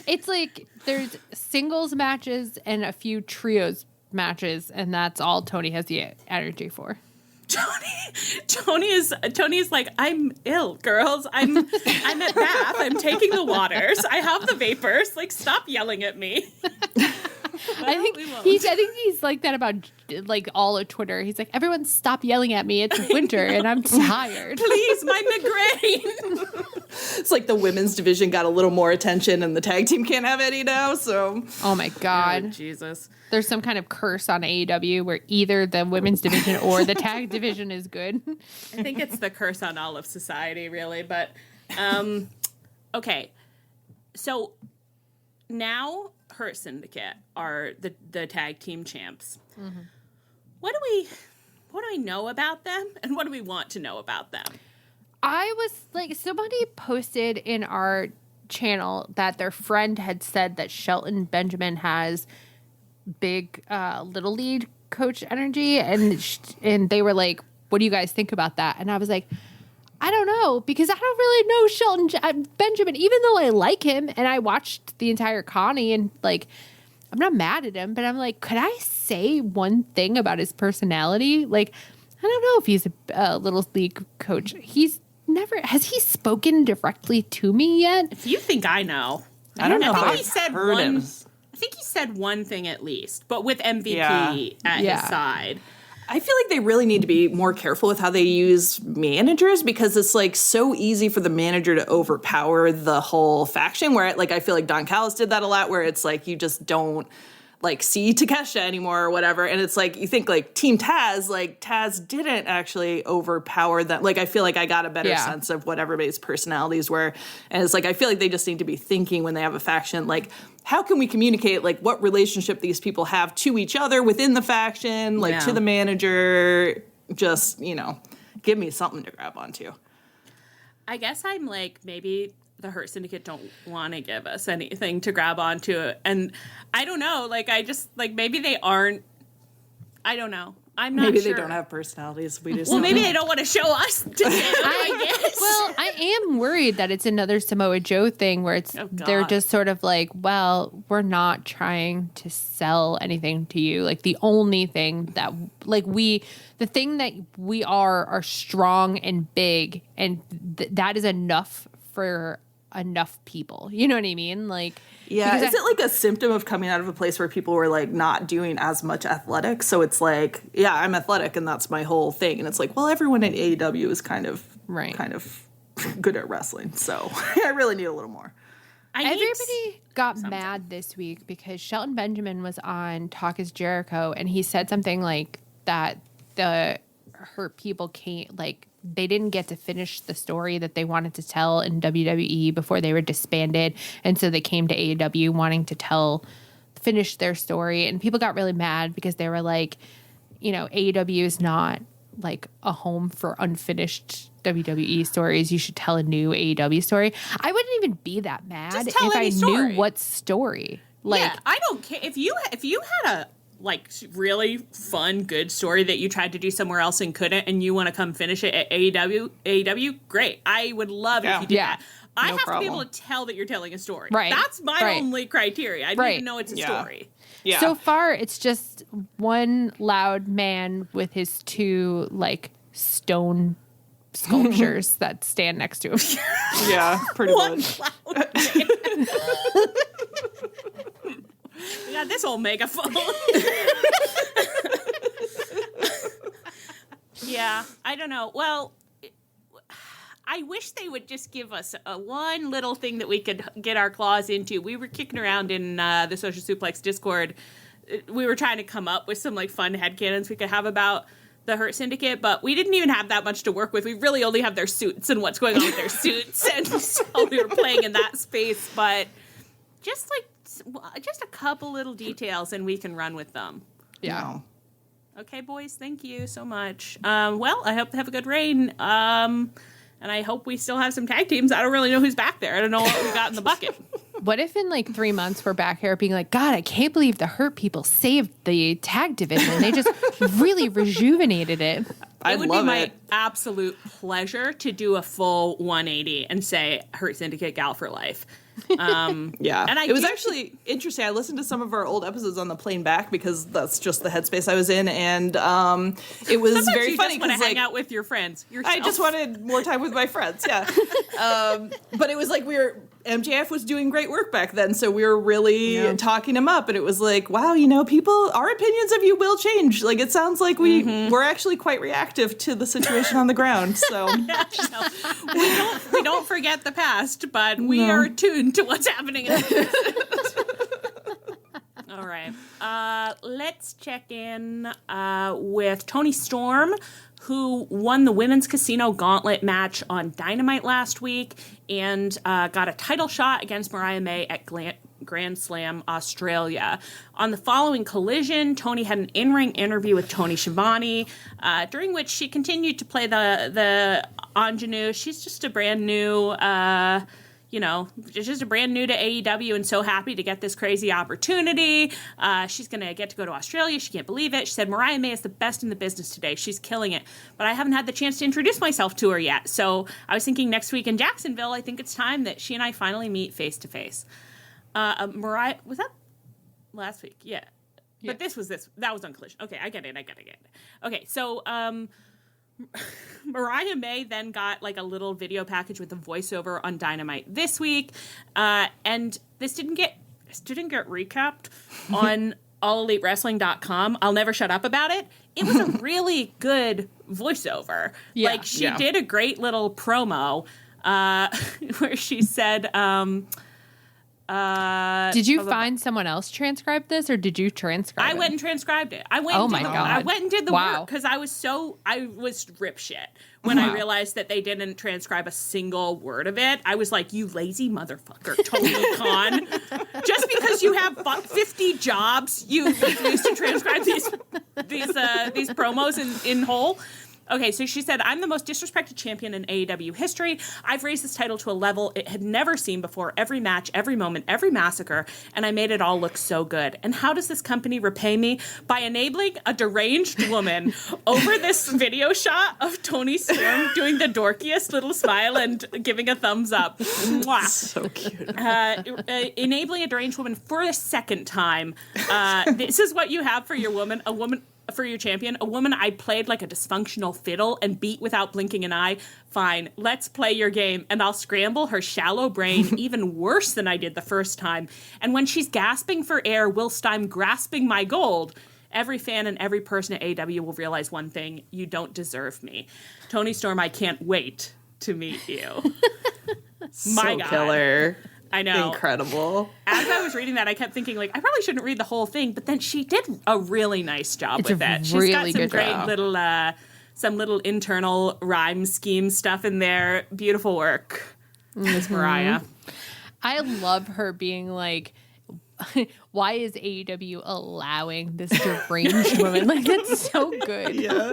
Speaker 7: it's like there's singles matches and a few trios matches, and that's all Toni has the energy for.
Speaker 5: Toni Toni is like, I'm ill, girls. I'm at bath. I'm taking the waters. I have the vapors. Like, stop yelling at me.
Speaker 7: I think he's like that about like all of Twitter. He's like, everyone stop yelling at me. It's winter and I'm tired.
Speaker 5: Please, my migraine.
Speaker 6: It's like the women's division got a little more attention and the tag team can't have any now. So,
Speaker 7: oh my God.
Speaker 5: Oh, Jesus.
Speaker 7: There's some kind of curse on AEW where either the women's division or the tag division is good.
Speaker 5: I think it's the curse on all of society, really. But, okay. So now Hurt Syndicate are the tag team champs. Mm-hmm. What do we know about them, and what do we want to know about them?
Speaker 7: I was like, somebody posted in our channel that their friend had said that Shelton Benjamin has big little league coach energy, and they were like, what do you guys think about that? And I was like, I don't know, because I don't really know Shelton Benjamin, even though I like him and I watched the entire Connie, and like, I'm not mad at him, but I'm like, could I say one thing about his personality? Like, I don't know if he's a little league coach. Has he spoken directly to me yet?
Speaker 5: If you think I know.
Speaker 6: I don't know
Speaker 5: I
Speaker 6: if
Speaker 5: think
Speaker 6: I've
Speaker 5: he said
Speaker 6: heard him.
Speaker 5: I think he said one thing at least, but with MVP at his side.
Speaker 6: I feel like they really need to be more careful with how they use managers, because it's like so easy for the manager to overpower the whole faction, where like I feel like Don Callis did that a lot, where it's like you just don't like see Takeshita anymore or whatever, and it's like you think like Team Taz, like Taz didn't actually overpower them. Like I feel like I got a better sense of what everybody's personalities were, and it's like I feel like they just need to be thinking when they have a faction, like how can we communicate like what relationship these people have to each other within the faction, like to the manager. Just, give me something to grab onto.
Speaker 5: I guess I'm like, maybe the Hurt Syndicate don't want to give us anything to grab onto. And I don't know, like, I just, like, maybe they aren't, I don't know. I'm not
Speaker 6: maybe
Speaker 5: sure.
Speaker 6: They don't have personalities. We just
Speaker 5: maybe they don't want to show us to I guess.
Speaker 7: Well, I am worried that it's another Samoa Joe thing where they're just sort of like, well, we're not trying to sell anything to you. Like the only thing that the thing that we are strong and big, and that is enough for enough people. You know what I mean? Like,
Speaker 6: yeah, is it like a symptom of coming out of a place where people were like not doing as much athletics? So it's like, yeah, I'm athletic and that's my whole thing. And it's like, well, everyone at AEW is kind of good at wrestling. So I really need a little more.
Speaker 7: Everybody got mad this week because Shelton Benjamin was on Talk is Jericho, and he said something like that the Hurt people can't, like, they didn't get to finish the story that they wanted to tell in WWE before they were disbanded. And so they came to AEW wanting to finish their story. And people got really mad because they were like, AEW is not like a home for unfinished WWE stories. You should tell a new AEW story. I wouldn't even be that mad if I knew what story. Like,
Speaker 5: yeah, I don't care. If you had a like really fun, good story that you tried to do somewhere else and couldn't, and you want to come finish it at AEW, great. I would love it if you did that. I have to be able to tell that you're telling a story. Right. That's my only criteria. I don't even know it's a story.
Speaker 6: Yeah.
Speaker 7: So far, it's just one loud man with his two, like, stone sculptures that stand next to him.
Speaker 6: Yeah, pretty much.
Speaker 5: Loud man. We got this old megaphone. Yeah, I don't know. Well, I wish they would just give us one little thing that we could get our claws into. We were kicking around in the Social Suplex Discord. We were trying to come up with some like fun headcanons we could have about the Hurt Syndicate, but we didn't even have that much to work with. We really only have their suits and what's going on with their suits, and so we were playing in that space. But just a couple little details, and we can run with them.
Speaker 7: Yeah.
Speaker 5: Okay, boys, thank you so much. Well, I hope they have a good reign. And I hope we still have some tag teams. I don't really know who's back there. I don't know what we got in the bucket.
Speaker 7: What if in like 3 months we're back here being like, God, I can't believe the Hurt people saved the tag division. They just really rejuvenated it.
Speaker 5: It would be my absolute pleasure to do a full 180 and say Hurt Syndicate Gal for life.
Speaker 6: Yeah.
Speaker 5: And
Speaker 6: it was actually interesting. I listened to some of our old episodes on the plane back because that's just the headspace I was in. And it was
Speaker 5: Sometimes
Speaker 6: very
Speaker 5: you
Speaker 6: funny.
Speaker 5: just want to hang out with your friends.
Speaker 6: I just wanted more time with my friends, yeah. But it was like MJF was doing great work back then, so we were really talking him up, and it was like, wow, our opinions of you will change. Like, it sounds like we're actually quite reactive to the situation on the ground, so.
Speaker 5: We don't forget the past, but we are attuned to what's happening in the present. All right. Let's check in with Toni Storm, who won the Women's Casino Gauntlet match on Dynamite last week and got a title shot against Mariah May at Grand Slam Australia. On the following Collision, Toni had an in-ring interview with Tony Schiavone, during which she continued to play the ingenue. She's just a brand new... just a brand new to AEW and so happy to get this crazy opportunity. She's going to get to go to Australia. She can't believe it. She said, Mariah May is the best in the business today. She's killing it. But I haven't had the chance to introduce myself to her yet. So I was thinking next week in Jacksonville, I think it's time that she and I finally meet face to face. Mariah, was that last week? Yeah. But that was on Collision. Okay, I get it. Okay, so... Mariah May then got like a little video package with a voiceover on Dynamite this week, and this didn't get recapped on AllEliteWrestling.com. I'll never shut up about it. It was a really good voiceover.
Speaker 7: Yeah.
Speaker 5: Like, she did a great little promo where she said...
Speaker 7: did you find someone else transcribe this, or did you transcribe it?
Speaker 5: I went and transcribed it. I went and did the work because I was rip shit when I realized that they didn't transcribe a single word of it. I was like, you lazy motherfucker, Tony Khan. Just because you have 50 jobs, you refuse to transcribe these promos in whole. Okay, so she said, I'm the most disrespected champion in AEW history. I've raised this title to a level it had never seen before. Every match, every moment, every massacre, and I made it all look so good. And how does this company repay me? By enabling a deranged woman over this video shot of Toni Storm doing the dorkiest little smile and giving a thumbs up. Mwah.
Speaker 6: So cute.
Speaker 5: Enabling a deranged woman for a second time. This is what you have for your woman, for your champion, a woman I played like a dysfunctional fiddle and beat without blinking an eye. Fine, let's play your game, and I'll scramble her shallow brain even worse than I did the first time. And when she's gasping for air whilst I'm grasping my gold, every fan and every person at AEW will realize one thing: you don't deserve me. Toni Storm, I can't wait to meet you. My God.
Speaker 6: Killer.
Speaker 5: I know.
Speaker 6: Incredible.
Speaker 5: As I was reading that, I kept thinking, like, I probably shouldn't read the whole thing, but then she did a really nice job with it. She's got some great little internal rhyme scheme stuff in there. Beautiful work, Miss Mariah.
Speaker 7: I love her being like, why is AEW allowing this deranged woman? Like, that's so good.
Speaker 6: Yeah.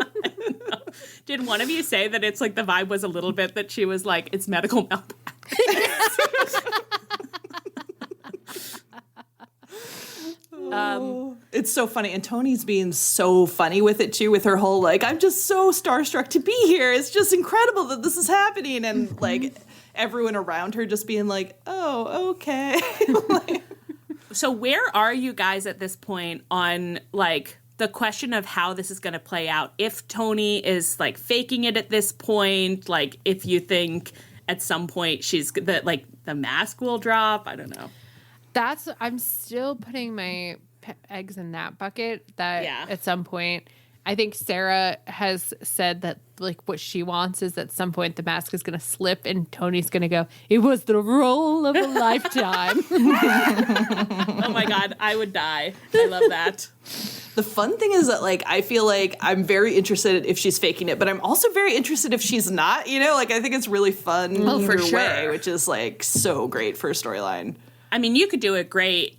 Speaker 5: Did one of you say that it's like the vibe was a little bit that she was like, it's medical malpractice?
Speaker 6: It's so funny, and Toni's being so funny with it too, with her whole like, I'm just so starstruck to be here. It's just incredible that this is happening, and like everyone around her just being like, oh, okay.
Speaker 5: So where are you guys at this point on like the question of how this is going to play out? If Toni is like faking it at this point, like if you think at some point the mask will drop, I don't know.
Speaker 7: I'm still putting my eggs in that bucket that at some point, I think Sarah has said that like what she wants is at some point the mask is going to slip and Toni's going to go, it was the role of a lifetime.
Speaker 5: Oh my God, I would die. I love that.
Speaker 6: The fun thing is that, like, I feel like I'm very interested if she's faking it, but I'm also very interested if she's not, like, I think it's really fun way, which is, like, so great for a storyline.
Speaker 5: I mean, you could do a great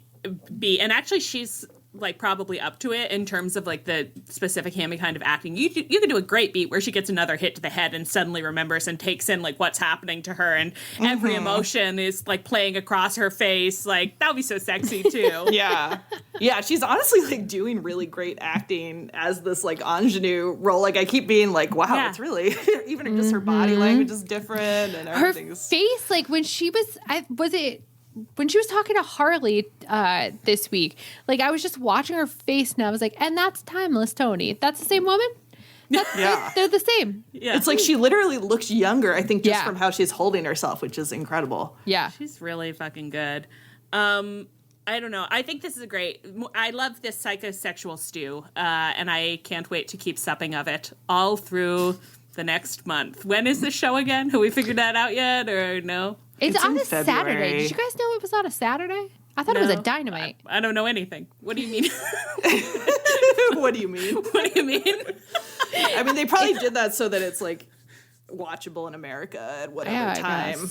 Speaker 5: beat, and actually she's, like, probably up to it in terms of, like, the specific Hammy kind of acting. You could do a great beat where she gets another hit to the head and suddenly remembers and takes in, like, what's happening to her, and every emotion is, like, playing across her face. Like, that would be so sexy, too.
Speaker 6: Yeah, she's honestly, like, doing really great acting as this, like, ingenue role. Like, I keep being like, wow, it's really, even just her body language is different, and everything's...
Speaker 7: Her face, like, when she was, when she was talking to Harley this week, like I was just watching her face and I was like, and that's timeless Toni. That's the same woman? They're the same.
Speaker 6: Yeah. It's like she literally looks younger, I think, just from how she's holding herself, which is incredible.
Speaker 7: Yeah.
Speaker 5: She's really fucking good. I don't know. I think this is I love this psychosexual stew, and I can't wait to keep supping of it all through the next month. When is the show again? Have we figured that out yet, or no?
Speaker 7: It's on a Saturday. Did you guys know it was on a Saturday? I thought it was a Dynamite.
Speaker 5: I don't know anything. What do you mean?
Speaker 6: What do you mean?
Speaker 5: What do you mean?
Speaker 6: I mean, they probably did that so that it's like watchable in America at whatever time.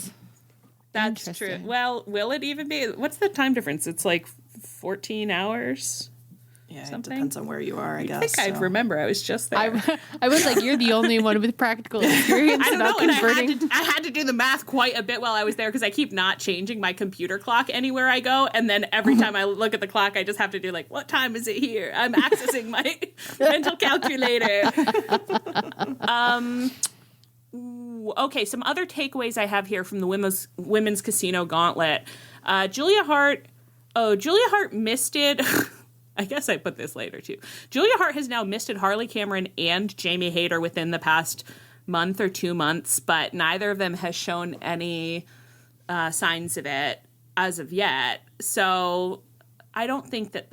Speaker 5: That's true. Well, will it even be? What's the time difference? It's like 14 hours.
Speaker 6: Yeah,
Speaker 5: something?
Speaker 6: It depends on where you are, I guess.
Speaker 5: I think I'd remember. I was just there.
Speaker 7: I was like, you're the only one with practical experience.
Speaker 5: I don't know.
Speaker 7: Converting.
Speaker 5: And I had to do the math quite a bit while I was there because I keep not changing my computer clock anywhere I go. And then every time I look at the clock, I just have to do like, what time is it here? I'm accessing my mental calculator. Okay, some other takeaways I have here from the women's casino gauntlet. Julia Hart missed it. I guess I put this later, too. Julia Hart has now misted Harley Cameron and Jamie Hayter within the past month or 2 months, but neither of them has shown any signs of it as of yet. So I don't think that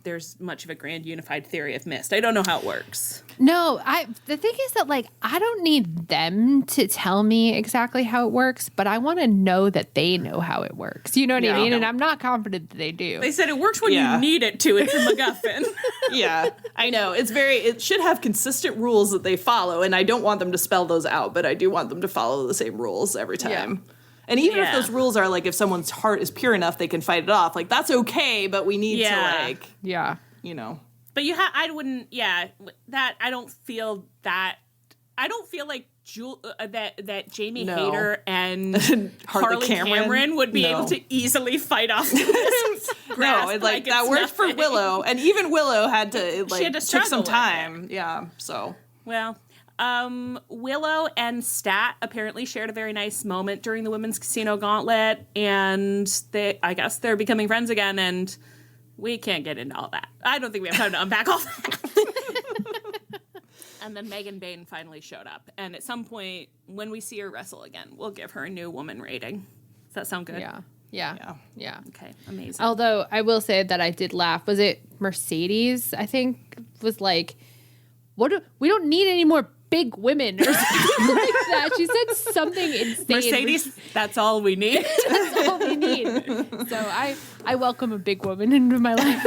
Speaker 5: there's much of a grand unified theory of missed. I don't know how it works.
Speaker 7: No, the thing is that, like, I don't need them to tell me exactly how it works, but I want to know that they know how it works. You know what I mean? And I'm not confident that they do.
Speaker 5: They said it works when you need it to. It's a MacGuffin.
Speaker 6: Yeah, I know. It should have consistent rules that they follow, and I don't want them to spell those out, but I do want them to follow the same rules every time. Yeah. And even if those rules are, like, if someone's heart is pure enough, they can fight it off. Like, that's okay, but we need to, like...
Speaker 7: Yeah.
Speaker 6: You know...
Speaker 5: But I don't feel like that Jamie Hayter and Harley Cameron would be able to easily fight off this grasp.
Speaker 6: No, like that worked for Willow, and even Willow had to took some time. Yeah, so
Speaker 5: well. Willow and Stat apparently shared a very nice moment during the women's casino gauntlet, and I guess they're becoming friends again, and we can't get into all that. I don't think we have time to unpack all that. And then Megan Bain finally showed up, and at some point when we see her wrestle again, we'll give her a new woman rating. Does that sound good?
Speaker 7: Yeah.
Speaker 5: Okay, amazing.
Speaker 7: Although I will say that I did laugh. Was it Mercedes? I think was like, we don't need any more big women or something like that. She said something insane.
Speaker 5: Mercedes, that's all we need.
Speaker 7: That's all we need. So I welcome a big woman into my life.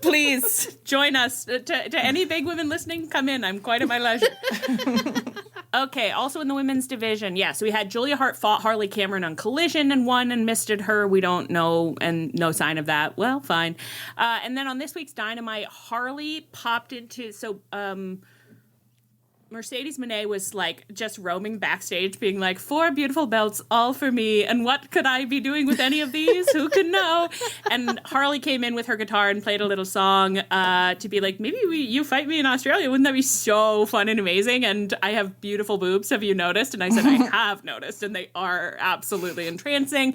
Speaker 5: Please join us. To any big women listening, come in. I'm quite at my leisure. Okay, also in the women's division, so we had Julia Hart fought Harley Cameron on Collision and won and misted her. We don't know, and no sign of that. Well, fine. And then on this week's Dynamite, Harley popped into... Mercedes Moné was like just roaming backstage being like, 4 beautiful belts, all for me. And what could I be doing with any of these? Who can know? And Harley came in with her guitar and played a little song to be like, maybe you fight me in Australia. Wouldn't that be so fun and amazing? And I have beautiful boobs. Have you noticed? And I said, I have noticed. And they are absolutely entrancing.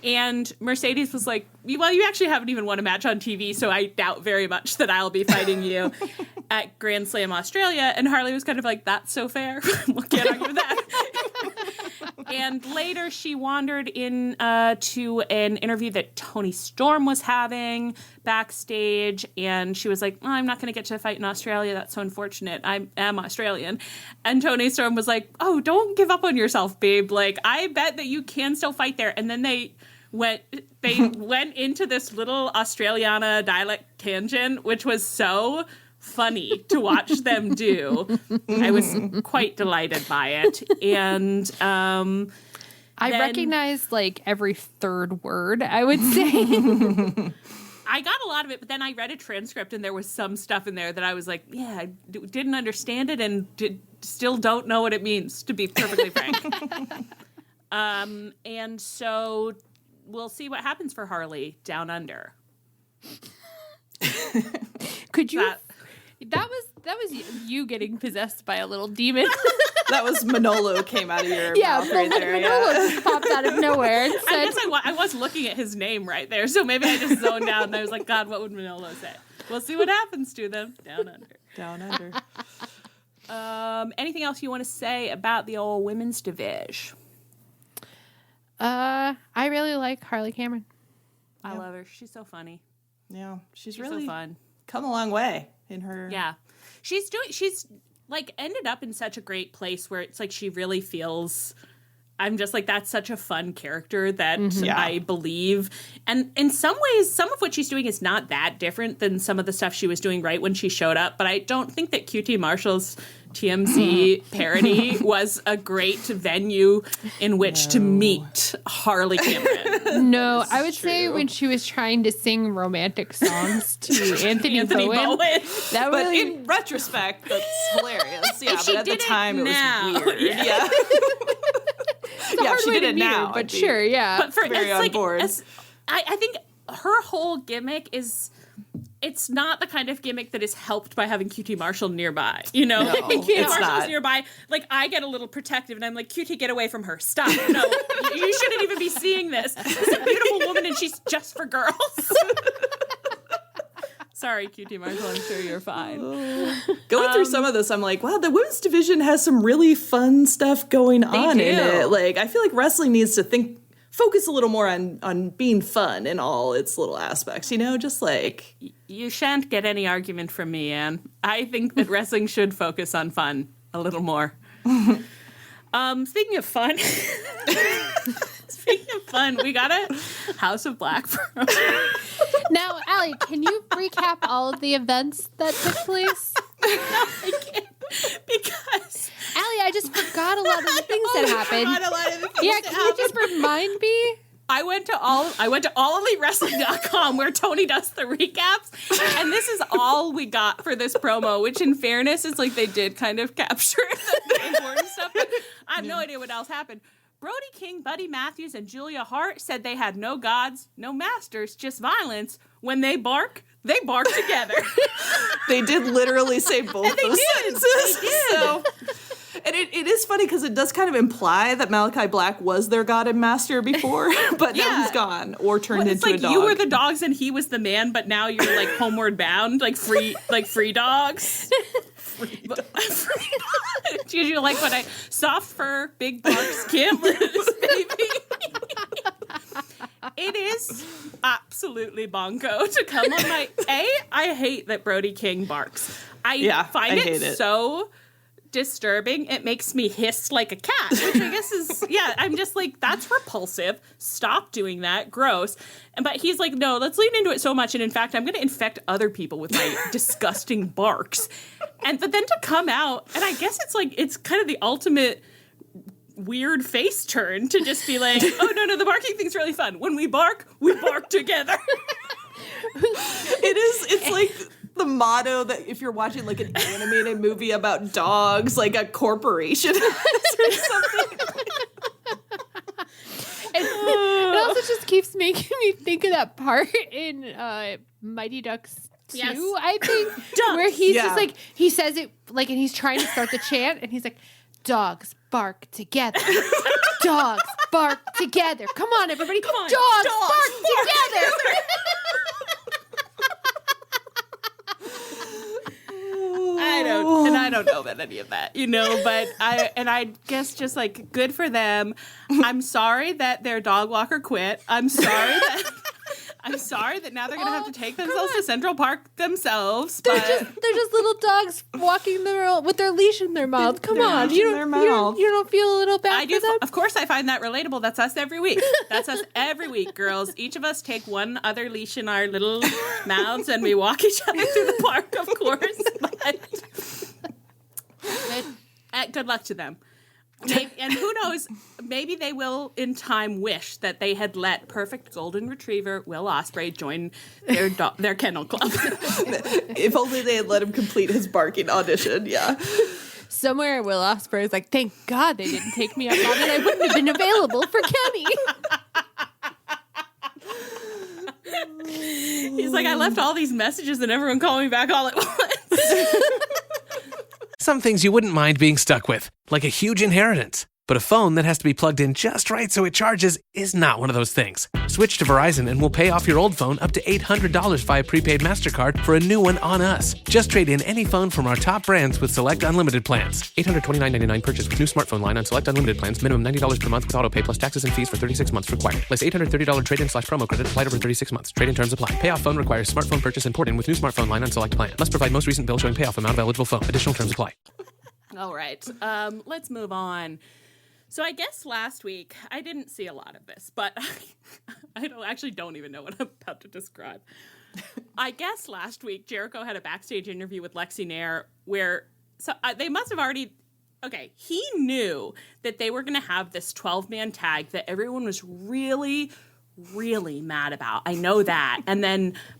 Speaker 5: And Mercedes was like, well, you actually haven't even won a match on TV, so I doubt very much that I'll be fighting you at Grand Slam Australia. And Harley was kind of like, that's so fair. We can't argue with that. And later she wandered in to an interview that Toni Storm was having backstage. And she was like, I'm not going to get to fight in Australia. That's so unfortunate. I am Australian. And Toni Storm was like, oh, don't give up on yourself, babe. Like, I bet that you can still fight there. And then they went into this little Australiana dialect tangent, which was so funny to watch them do. I was quite delighted by it. And
Speaker 7: I recognized like every third word, I would say.
Speaker 5: I got a lot of it, but then I read a transcript and there was some stuff in there that I was like, I didn't understand it and still don't know what it means, to be perfectly frank. And so we'll see what happens for Harley down under.
Speaker 7: Could you... That was you getting possessed by a little demon.
Speaker 6: That was Manolo came out of your
Speaker 7: Yeah,
Speaker 6: mouth right there.
Speaker 7: Manolo
Speaker 6: Yeah.
Speaker 7: just popped out of nowhere and
Speaker 5: I
Speaker 7: said,
Speaker 5: guess I was looking at his name right there, so maybe I just zoned out and I was like, God, what would Manolo say? We'll see what happens to them. Down under.
Speaker 6: Down under.
Speaker 5: Anything else you want to say about the old women's division?
Speaker 7: I really like Harley Cameron.
Speaker 5: I love her. She's so funny.
Speaker 6: Yeah, she's
Speaker 5: She's
Speaker 6: really
Speaker 5: so fun.
Speaker 6: come a long way in her.
Speaker 5: Yeah. She's like ended up in such a great place where it's like she really feels, I'm just like, that's such a fun character that I believe. And in some ways, some of what she's doing is not that different than some of the stuff she was doing right when she showed up. But I don't think that QT Marshall's TMZ parody was a great venue in which to meet Harley Cameron.
Speaker 7: No, I would say when she was trying to sing romantic songs to Anthony Bowen. That
Speaker 6: But
Speaker 7: really,
Speaker 6: in retrospect, that's hilarious. Yeah,
Speaker 5: she
Speaker 6: but at the
Speaker 5: did it
Speaker 6: time
Speaker 5: now.
Speaker 6: it was weird. Yeah.
Speaker 7: it's a hard
Speaker 6: she
Speaker 7: way
Speaker 6: did
Speaker 7: to
Speaker 6: it
Speaker 7: meet
Speaker 6: now,
Speaker 7: her, but
Speaker 6: I'd be
Speaker 7: sure, yeah.
Speaker 5: But for
Speaker 6: very
Speaker 5: it's
Speaker 6: on
Speaker 5: like,
Speaker 6: board.
Speaker 5: I think her whole gimmick is, it's not the kind of gimmick that is helped by having QT Marshall nearby. You know,
Speaker 6: No,
Speaker 5: QT
Speaker 6: it's
Speaker 5: Marshall's
Speaker 6: not.
Speaker 5: nearby. Like, I get a little protective, and I'm like, QT, get away from her. Stop. No, you shouldn't even be seeing this. This is a beautiful woman, and she's just for girls. Sorry, QT Marshall. I'm sure you're fine.
Speaker 6: Going through some of this, I'm like, wow, the women's division has some really fun stuff going on in
Speaker 5: do.
Speaker 6: it. Like, I feel like wrestling needs to focus a little more on being fun in all its little aspects, you know, just like.
Speaker 5: You shan't get any argument from me, Anne. I think that wrestling should focus on fun a little more. Speaking of fun, we got a House of Black promo.
Speaker 7: Now, Allie, can you recap all of the events that took place?
Speaker 5: I can't, because
Speaker 7: Allie, I just forgot a lot of the things that happened. Yeah, can you just remind me?
Speaker 5: I went to allelitewrestling.com where Toni does the recaps, and this is all we got for this promo, which in fairness is like they did kind of capture the important stuff, but I have no idea what else happened. Brody King, Buddy Matthews, and Julia Hart said they had no gods, no masters, just violence. When they bark together.
Speaker 6: They did literally say both those sentences.
Speaker 5: They did.
Speaker 6: So, and it is funny because it does kind of imply that Malachi Black was their god and master before, but now he's gone or turned into a dog.
Speaker 5: You were the dogs and he was the man, but now you're like homeward bound, like free dogs. Did you like when I soft fur, big barks, can't lose, baby? It is absolutely bonko to come on my I hate that Brody King barks. I find it so disturbing. It makes me hiss like a cat, which I guess is I'm just like, that's repulsive. Stop doing that. Gross. But he's like, no, let's lean into it so much, and in fact, I'm going to infect other people with my disgusting barks. But then to come out, and I guess it's kind of the ultimate weird face turn to just be like, oh no, the barking thing's really fun. When we bark together.
Speaker 6: It's like the motto that if you're watching like an animated movie about dogs, like a corporation or something.
Speaker 7: It also just keeps making me think of that part in Mighty Ducks 2, I think, where he's just like, he says it like, and he's trying to start the chant, and he's like, dogs bark together. Dogs bark together. Come on, everybody. Come on. Dogs bark together.
Speaker 5: I don't know about any of that, you know, but I guess just like good for them. I'm sorry that their dog walker quit. I'm sorry that now they're gonna have to take themselves to Central Park themselves.
Speaker 7: They're just little dogs walking with their leash in their mouth. Come on, you don't feel a little bad for them?
Speaker 5: Of course, I find that relatable. That's us every week. That's us every week, girls. Each of us take one other leash in our little mouths and we walk each other through the park. Of course, but good luck to them. And who knows, maybe they will in time wish that they had let perfect golden retriever Will Ospreay join their kennel club.
Speaker 6: If only they had let him complete his barking audition,
Speaker 7: Somewhere Will Ospreay is like, thank God they didn't take me up on it. I wouldn't have been available for Kenny.
Speaker 5: He's like, I left all these messages and everyone called me back all at once.
Speaker 1: Some things you wouldn't mind being stuck with. like a huge inheritance. But a phone that has to be plugged in just right so it charges is not one of those things. Switch to Verizon and we'll pay off your old phone up to $800 via prepaid MasterCard for a new one on us. Just trade in any phone from our top brands with select unlimited plans. $829.99 purchase with new smartphone line on select unlimited plans. Minimum $90 per month with autopay plus taxes and fees for 36 months required. Place $830 trade-in/promo credit applied over 36 months. Trade-in terms apply. Payoff phone requires smartphone purchase and port-in with new smartphone line on select plan. Must provide most recent bill showing payoff amount of eligible phone. Additional terms apply.
Speaker 5: All right. Let's move on. So I guess last week, I didn't see a lot of this, but I don't even know what I'm about to describe. I guess last week, Jericho had a backstage interview with Lexi Nair where they must have already... Okay, he knew that they were going to have this 12-man tag that everyone was really mad about. I know that.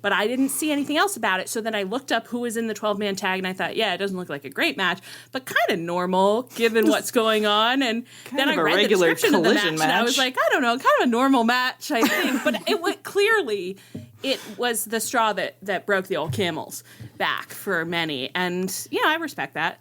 Speaker 5: But I didn't see anything else about it. So then I looked up who was in the 12-man tag and I thought, yeah, it doesn't look like a great match, but kind of normal given what's going on. And then I read the description of the match and I was like, I don't know, kind of a normal match, I think. But clearly it was the straw that broke the old camel's back for many. And I respect that.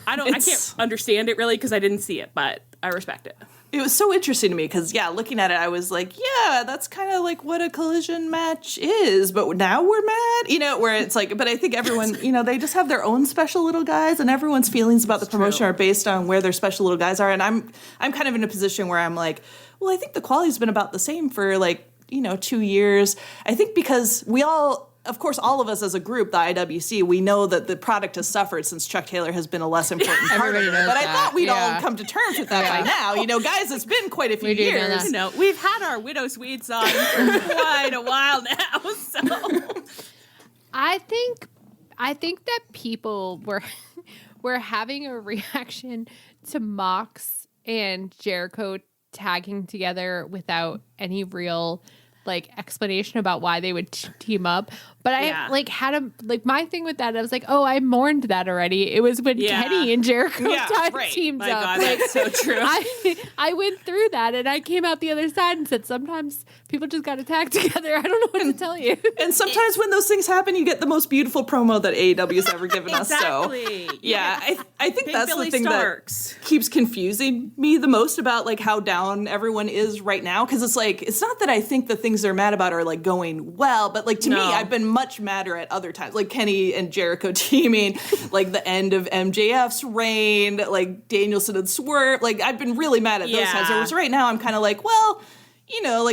Speaker 5: I can't understand it really because I didn't see it, but I respect it.
Speaker 6: It was so interesting to me because, looking at it, I was like, yeah, that's kind of like what a collision match is. But now we're mad, where it's like, but I think everyone, they just have their own special little guys and everyone's feelings about the promotion are based on where their special little guys are. And I'm kind of in a position where I'm like, well, I think the quality's been about the same for 2 years. I think because of course, all of us as a group, the IWC, we know that the product has suffered since Chuck Taylor has been a less important part of it. But I thought we'd all come to terms with that by now. Guys, it's been quite a few years.
Speaker 5: We've had our Widow Swedes on for quite a while now. So
Speaker 7: I think that people were having a reaction to Mox and Jericho tagging together without any real explanation about why they would team up. But I had my thing with that. I was like, oh, I mourned that already. It was when Kenny and Jericho teamed up.
Speaker 5: God, that's so true.
Speaker 7: I went through that and I came out the other side and said, sometimes people just got to tag together. I don't know what to tell you.
Speaker 6: And sometimes when those things happen, you get the most beautiful promo that AEW has ever given us. So I think that's
Speaker 5: Billy
Speaker 6: the thing
Speaker 5: Starks.
Speaker 6: That keeps confusing me the most about how down everyone is right now. Because it's not that I think the things they're mad about are going well, but to me, I've been much madder at other times, Kenny and Jericho teaming, the end of MJF's reign, Danielson and Swerve. I've been really mad at those times. Whereas right now, I'm kind of well,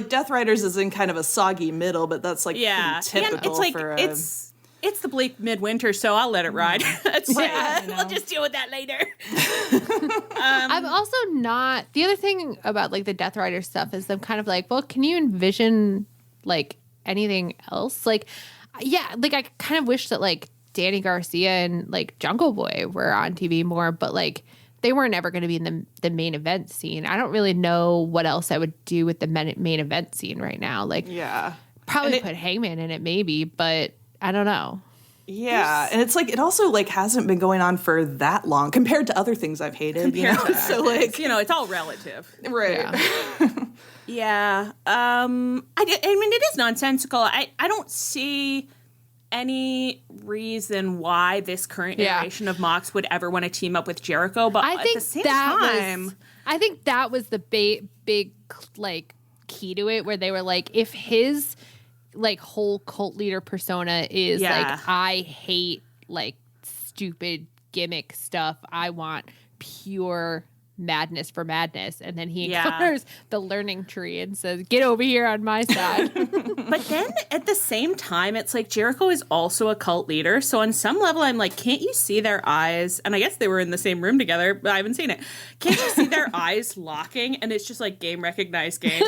Speaker 6: Death Riders is in kind of a soggy middle, but that's pretty typical for.
Speaker 5: It's the bleak midwinter, so I'll let it ride. We'll just deal with that later.
Speaker 7: I'm also not. The other thing about the Death Rider stuff is I'm kind of well, can you envision anything else? I kind of wish that Danny Garcia and Jungle Boy were on TV more, but they weren't ever going to be in the main event scene. I don't really know what else I would do with the main event scene right now. Probably put Hangman in it maybe, but I don't know.
Speaker 6: Yeah, and it's it also hasn't been going on for that long compared to other things I've hated. So
Speaker 5: it's all relative,
Speaker 6: right?
Speaker 5: Yeah. I mean, it is nonsensical. I don't see any reason why this current iteration of Mox would ever want to team up with Jericho, but at the same time,
Speaker 7: I think that was the big key to it, where they were if his whole cult leader persona is I hate stupid gimmick stuff. I want pure madness for madness. And then he encounters the learning tree and says, get over here on my side.
Speaker 5: But then at the same time, it's Jericho is also a cult leader. So on some level, I'm can't you see their eyes? And I guess they were in the same room together, but I haven't seen it. Can't you see their eyes locking? And it's just game recognized game.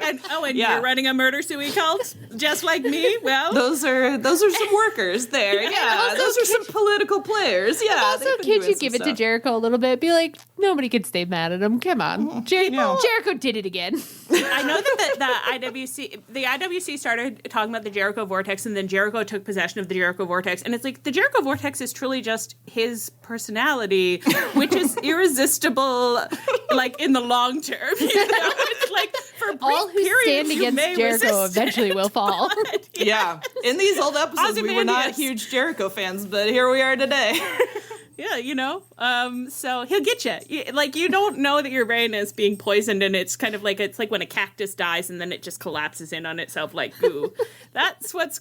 Speaker 5: And you're running a murder suey cult just like me? Well,
Speaker 6: those are some workers there. Yeah, those are some political players. Yeah.
Speaker 7: Also, can't you give it to Jericho a little bit? Be nobody could stay mad at him. Come on. Jericho did it again.
Speaker 5: I know that the IWC started talking about the Jericho Vortex, and then Jericho took possession of the Jericho Vortex. And it's the Jericho Vortex is truly just his personality, which is irresistible, in the long term. It's for brief
Speaker 7: all who stand against Jericho eventually will fall.
Speaker 6: Yeah. In these old episodes, we were not huge Jericho fans, but here we are today.
Speaker 5: Yeah, so he'll get you. Like, you don't know that your brain is being poisoned, and it's kind of like, it's like when a cactus dies and then it just collapses in on itself like goo. That's what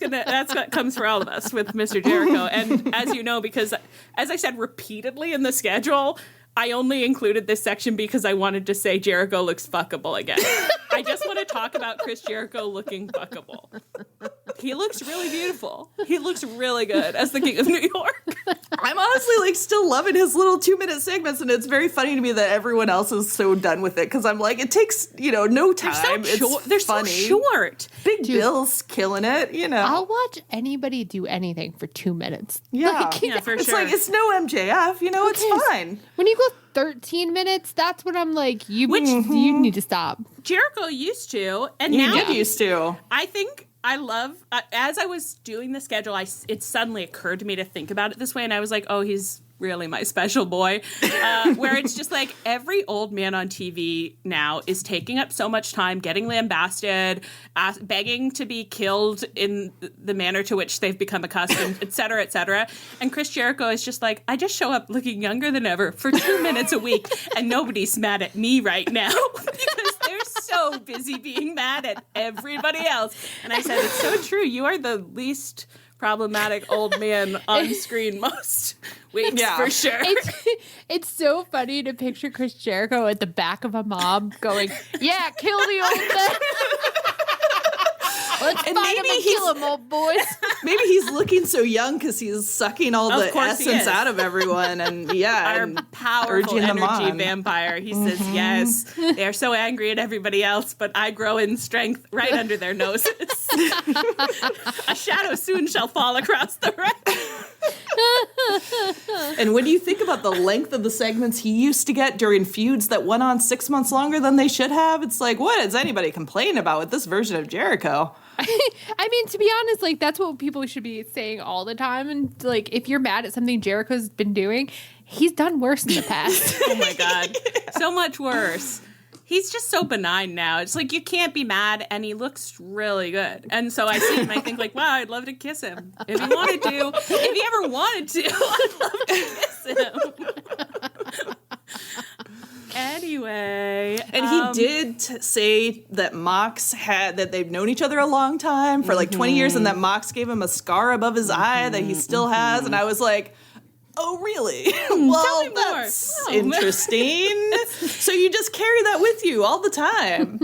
Speaker 5: comes for all of us with Mr. Jericho. And as you know, because as I said repeatedly in the schedule, I only included this section because I wanted to say Jericho looks fuckable again. I just want to talk about Chris Jericho looking fuckable. He looks really beautiful. He looks really good as the King of New York.
Speaker 6: I'm honestly like still loving his little 2-minute segments, and it's very funny to me that everyone else is so done with it, because I'm like, it takes no time.
Speaker 5: They're so short.
Speaker 6: Big Bill's killing it.
Speaker 7: I'll watch anybody do anything for 2 minutes.
Speaker 6: Yeah,
Speaker 5: for
Speaker 6: it's
Speaker 5: sure.
Speaker 6: like it's no MJF. It's fine.
Speaker 7: When you go 13 minutes, that's when I'm like, you need to stop.
Speaker 5: Jericho used to, and
Speaker 6: You
Speaker 5: now
Speaker 6: did used to.
Speaker 5: I think I love, as I was doing the schedule, it suddenly occurred to me to think about it this way, and I was like, oh, he's really my special boy, where it's just like every old man on TV now is taking up so much time, getting lambasted, begging to be killed in the manner to which they've become accustomed, et cetera, et cetera. And Chris Jericho is just like, I just show up looking younger than ever for 2 minutes a week, and nobody's mad at me right now because they're so busy being mad at everybody else. And I said, it's so true. You are the least problematic old man on screen most weeks, for sure.
Speaker 7: It's so funny to picture Chris Jericho at the back of a mob going, yeah, kill the old man. Let's find him and kill him, old boys.
Speaker 6: Maybe he's looking so young because he's sucking all the essence out of everyone. And
Speaker 5: our powerful energy vampire. He says, yes, they are so angry at everybody else, but I grow in strength right under their noses. A shadow soon shall fall across the rest.
Speaker 6: And when you think about the length of the segments he used to get during feuds that went on 6 months longer than they should have, it's like, what does anybody complain about with this version of Jericho?
Speaker 7: I mean, to be honest, like, that's what people should be saying all the time. And, like, if you're mad at something Jericho's been doing, he's done worse in the past.
Speaker 5: Oh, my God. So much worse. He's just so benign now. It's like, you can't be mad, and he looks really good. And so I see him, I think, like, wow, I'd love to kiss him. If he wanted to. If he ever wanted to, I'd love to kiss him. Anyway.
Speaker 6: And he did say that that they've known each other a long time, for like 20 years, and that Mox gave him a scar above his eye that he still has. And I was like, oh, really? Well, that's interesting. So you just carry that with you all the time.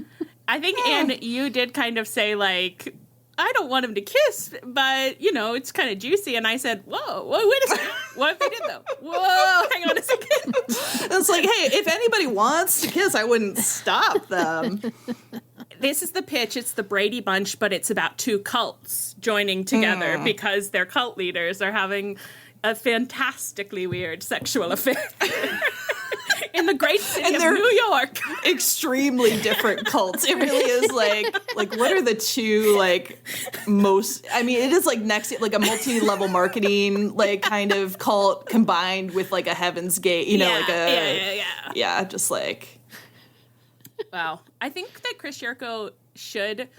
Speaker 5: I think, and you did kind of say, like, I don't want him to kiss, but, it's kind of juicy. And I said, whoa, wait a second. What if they did, though? Whoa, hang on a second.
Speaker 6: It's like, hey, if anybody wants to kiss, I wouldn't stop them.
Speaker 5: This is the pitch. It's the Brady Bunch, but it's about two cults joining together because their cult leaders are having a fantastically weird sexual affair in the great city of New York.
Speaker 6: Extremely different cults. It really is like what are the two most? I mean, it is like a multi-level marketing kind of cult combined with a Heaven's Gate. Yeah. Just like.
Speaker 5: Wow, I think that Chris Jericho should.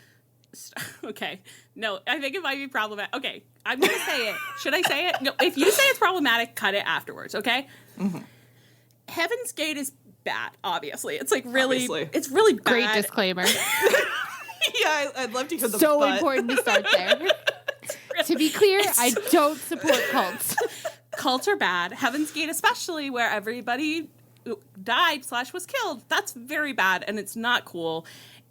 Speaker 5: Okay, no, I think it might be problematic. Okay, I'm gonna say it. Should I say it? No, if you say it's problematic, cut it afterwards. Okay. Mm-hmm. Heaven's Gate is bad. Obviously, it's it's really bad.
Speaker 7: Great disclaimer.
Speaker 6: Yeah, I'd love to hear the
Speaker 7: so important to start there. To be clear, I don't support cults.
Speaker 5: Cults are bad. Heaven's Gate, especially where everybody died / was killed. That's very bad, and it's not cool.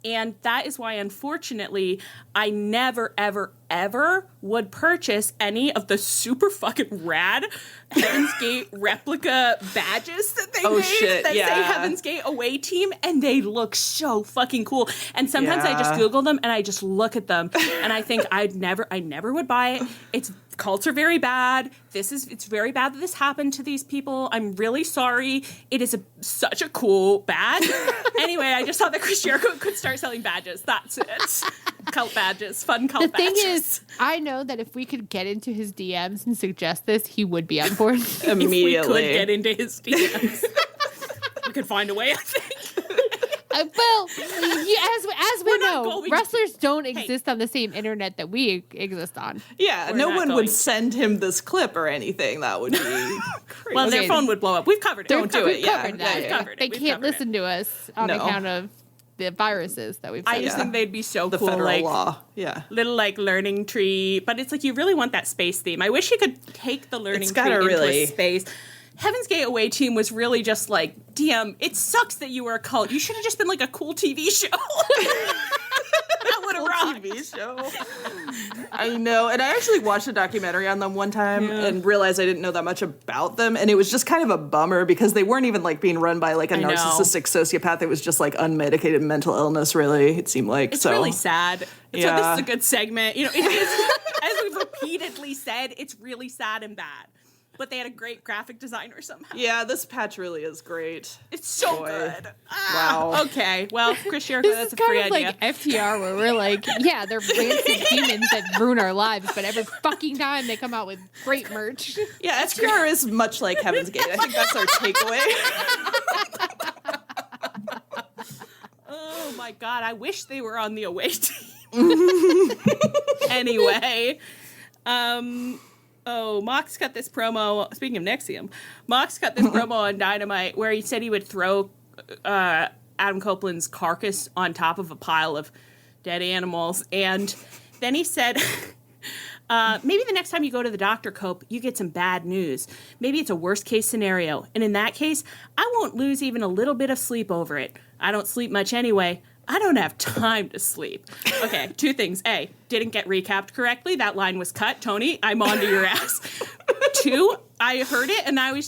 Speaker 5: And that is why, unfortunately, I never, ever, ever would purchase any of the super fucking rad Heaven's Gate replica badges that they made that say Heaven's Gate away team, and they look so fucking cool. And sometimes I just Google them and I just look at them and I think I never would buy it. Cults are very bad. It's very bad that this happened to these people. I'm really sorry. It is such a cool badge. Anyway, I just thought that Chris Jericho could start selling badges. That's it. Cult badges. Fun cult badges.
Speaker 7: The thing is, I know that if we could get into his DMs and suggest this, he would be on board.
Speaker 6: Immediately.
Speaker 5: If we could get into his DMs. We could find a way, I think.
Speaker 7: Well, as we know, wrestlers don't exist on the same internet that we exist on.
Speaker 6: Yeah, no one would send him this clip or anything. That would be crazy.
Speaker 5: Well, their phone would blow up. We've covered it.
Speaker 6: Don't do it. Yeah,
Speaker 7: Covered that.
Speaker 5: We've covered it.
Speaker 7: They can't listen to us on account of the viruses that we've.
Speaker 5: I just think they'd be so
Speaker 6: the
Speaker 5: cool,
Speaker 6: federal
Speaker 5: like
Speaker 6: law. Yeah,
Speaker 5: little like learning tree. But it's like you really want that space theme. I wish you could take the learning tree into a space. Heaven's Gate Away Team was really just like, DM, it sucks that you were a cult. You should have just been like a cool TV show. That would have rocked.
Speaker 6: TV show. I know. And I actually watched a documentary on them one time and realized I didn't know that much about them. And it was just kind of a bummer because they weren't even like being run by like a narcissistic sociopath. It was just like unmedicated mental illness, really, it seemed like.
Speaker 5: It's really sad. So this is a good segment. You know, it is, as we've repeatedly said, it's really sad and bad. But they had a great graphic designer somehow.
Speaker 6: Yeah, this patch really is great.
Speaker 5: It's so good.
Speaker 6: Wow.
Speaker 5: Okay, well, Chris Jericho, that's a free idea.
Speaker 7: This is kind of like FTR, where we're like, yeah, they're rancid demons that ruin our lives, but every fucking time they come out with great merch.
Speaker 6: Yeah, FTR is much like Heaven's Gate. I think that's our takeaway.
Speaker 5: Oh my god, I wish they were on the away team. Anyway, Mox cut this promo. Speaking of Nexium, Mox cut this promo on Dynamite where he said he would throw Adam Copeland's carcass on top of a pile of dead animals. And then he said, maybe the next time you go to the doctor, Cope, you get some bad news. Maybe it's a worst case scenario. And in that case, I won't lose even a little bit of sleep over it. I don't sleep much anyway. I don't have time to sleep. Okay, two things. A, didn't get recapped correctly. That line was cut. Toni, I'm onto your ass. Two, I heard it and I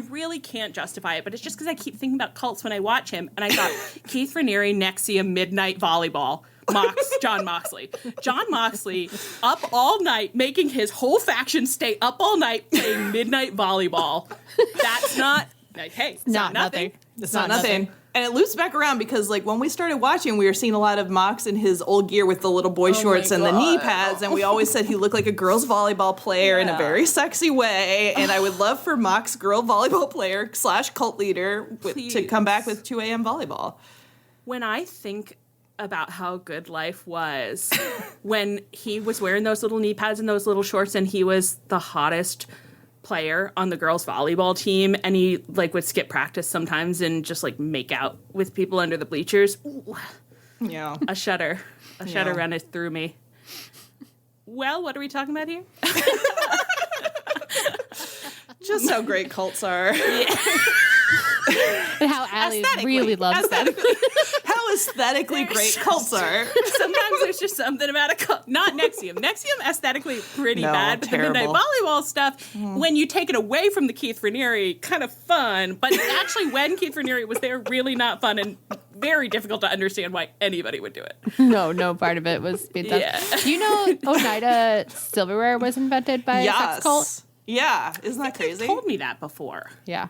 Speaker 5: really can't justify it, but it's just because I keep thinking about cults when I watch him. And I thought, Keith Raniere, Nexium, Midnight Volleyball, John Moxley. John Moxley up all night, making his whole faction stay up all night playing Midnight Volleyball. That's not, hey, it's not nothing.
Speaker 6: It's not nothing. And it loops back around because, like, when we started watching, we were seeing a lot of Mox in his old gear with the little boy shorts and the knee pads, and we always said he looked like a girls' volleyball player in a very sexy way, and I would love for Mox, girl volleyball player / cult leader, to come back with 2 a.m. volleyball.
Speaker 5: When I think about how good life was when he was wearing those little knee pads and those little shorts and he was the hottest player on the girls volleyball team and he like would skip practice sometimes and just like make out with people under the bleachers. Ooh.
Speaker 6: Yeah.
Speaker 5: A shudder runneth through me. Well, what are we talking about here?
Speaker 6: Just how great cults are.
Speaker 5: Yeah.
Speaker 7: And how Allie really loves them.
Speaker 6: How aesthetically great cults are.
Speaker 5: Sometimes there's just something about a cult. Not Nexium. Nexium aesthetically pretty bad, but
Speaker 6: terrible.
Speaker 5: the Midnight Volleyball stuff, when you take it away from the Keith Raniere, kind of fun. But actually, when Keith Raniere was there, really not fun and very difficult to understand why anybody would do it.
Speaker 7: No part of it was being done.
Speaker 5: Yeah.
Speaker 7: Do you know Oneida silverware was invented by a sex cult?
Speaker 6: Yeah, isn't that crazy?
Speaker 5: You told me that before.
Speaker 7: Yeah.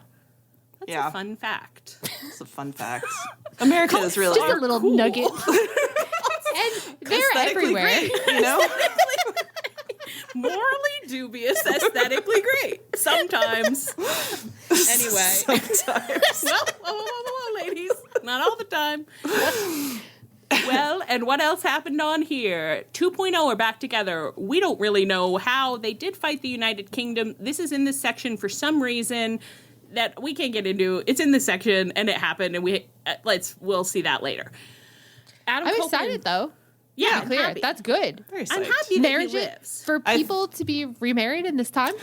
Speaker 5: That's a fun fact.
Speaker 6: It's a fun fact. America is really
Speaker 7: just a little nugget. And they're everywhere.
Speaker 6: Great, you know?
Speaker 5: Morally dubious, aesthetically great. Sometimes. Anyway.
Speaker 6: Sometimes.
Speaker 5: Whoa, ladies. Not all the time. Well, and what else happened on here? 2.0 are back together. We don't really know how. They did fight the United Kingdom. This is in this section for some reason that we can't get into. It's in this section, and it happened, and we'll see that later.
Speaker 7: I'm excited, though.
Speaker 5: Yeah,
Speaker 7: clear.
Speaker 5: happy.
Speaker 7: That's good.
Speaker 6: Very
Speaker 5: I'm
Speaker 6: psyched.
Speaker 5: happy that he lives.
Speaker 7: For people to be remarried in this time.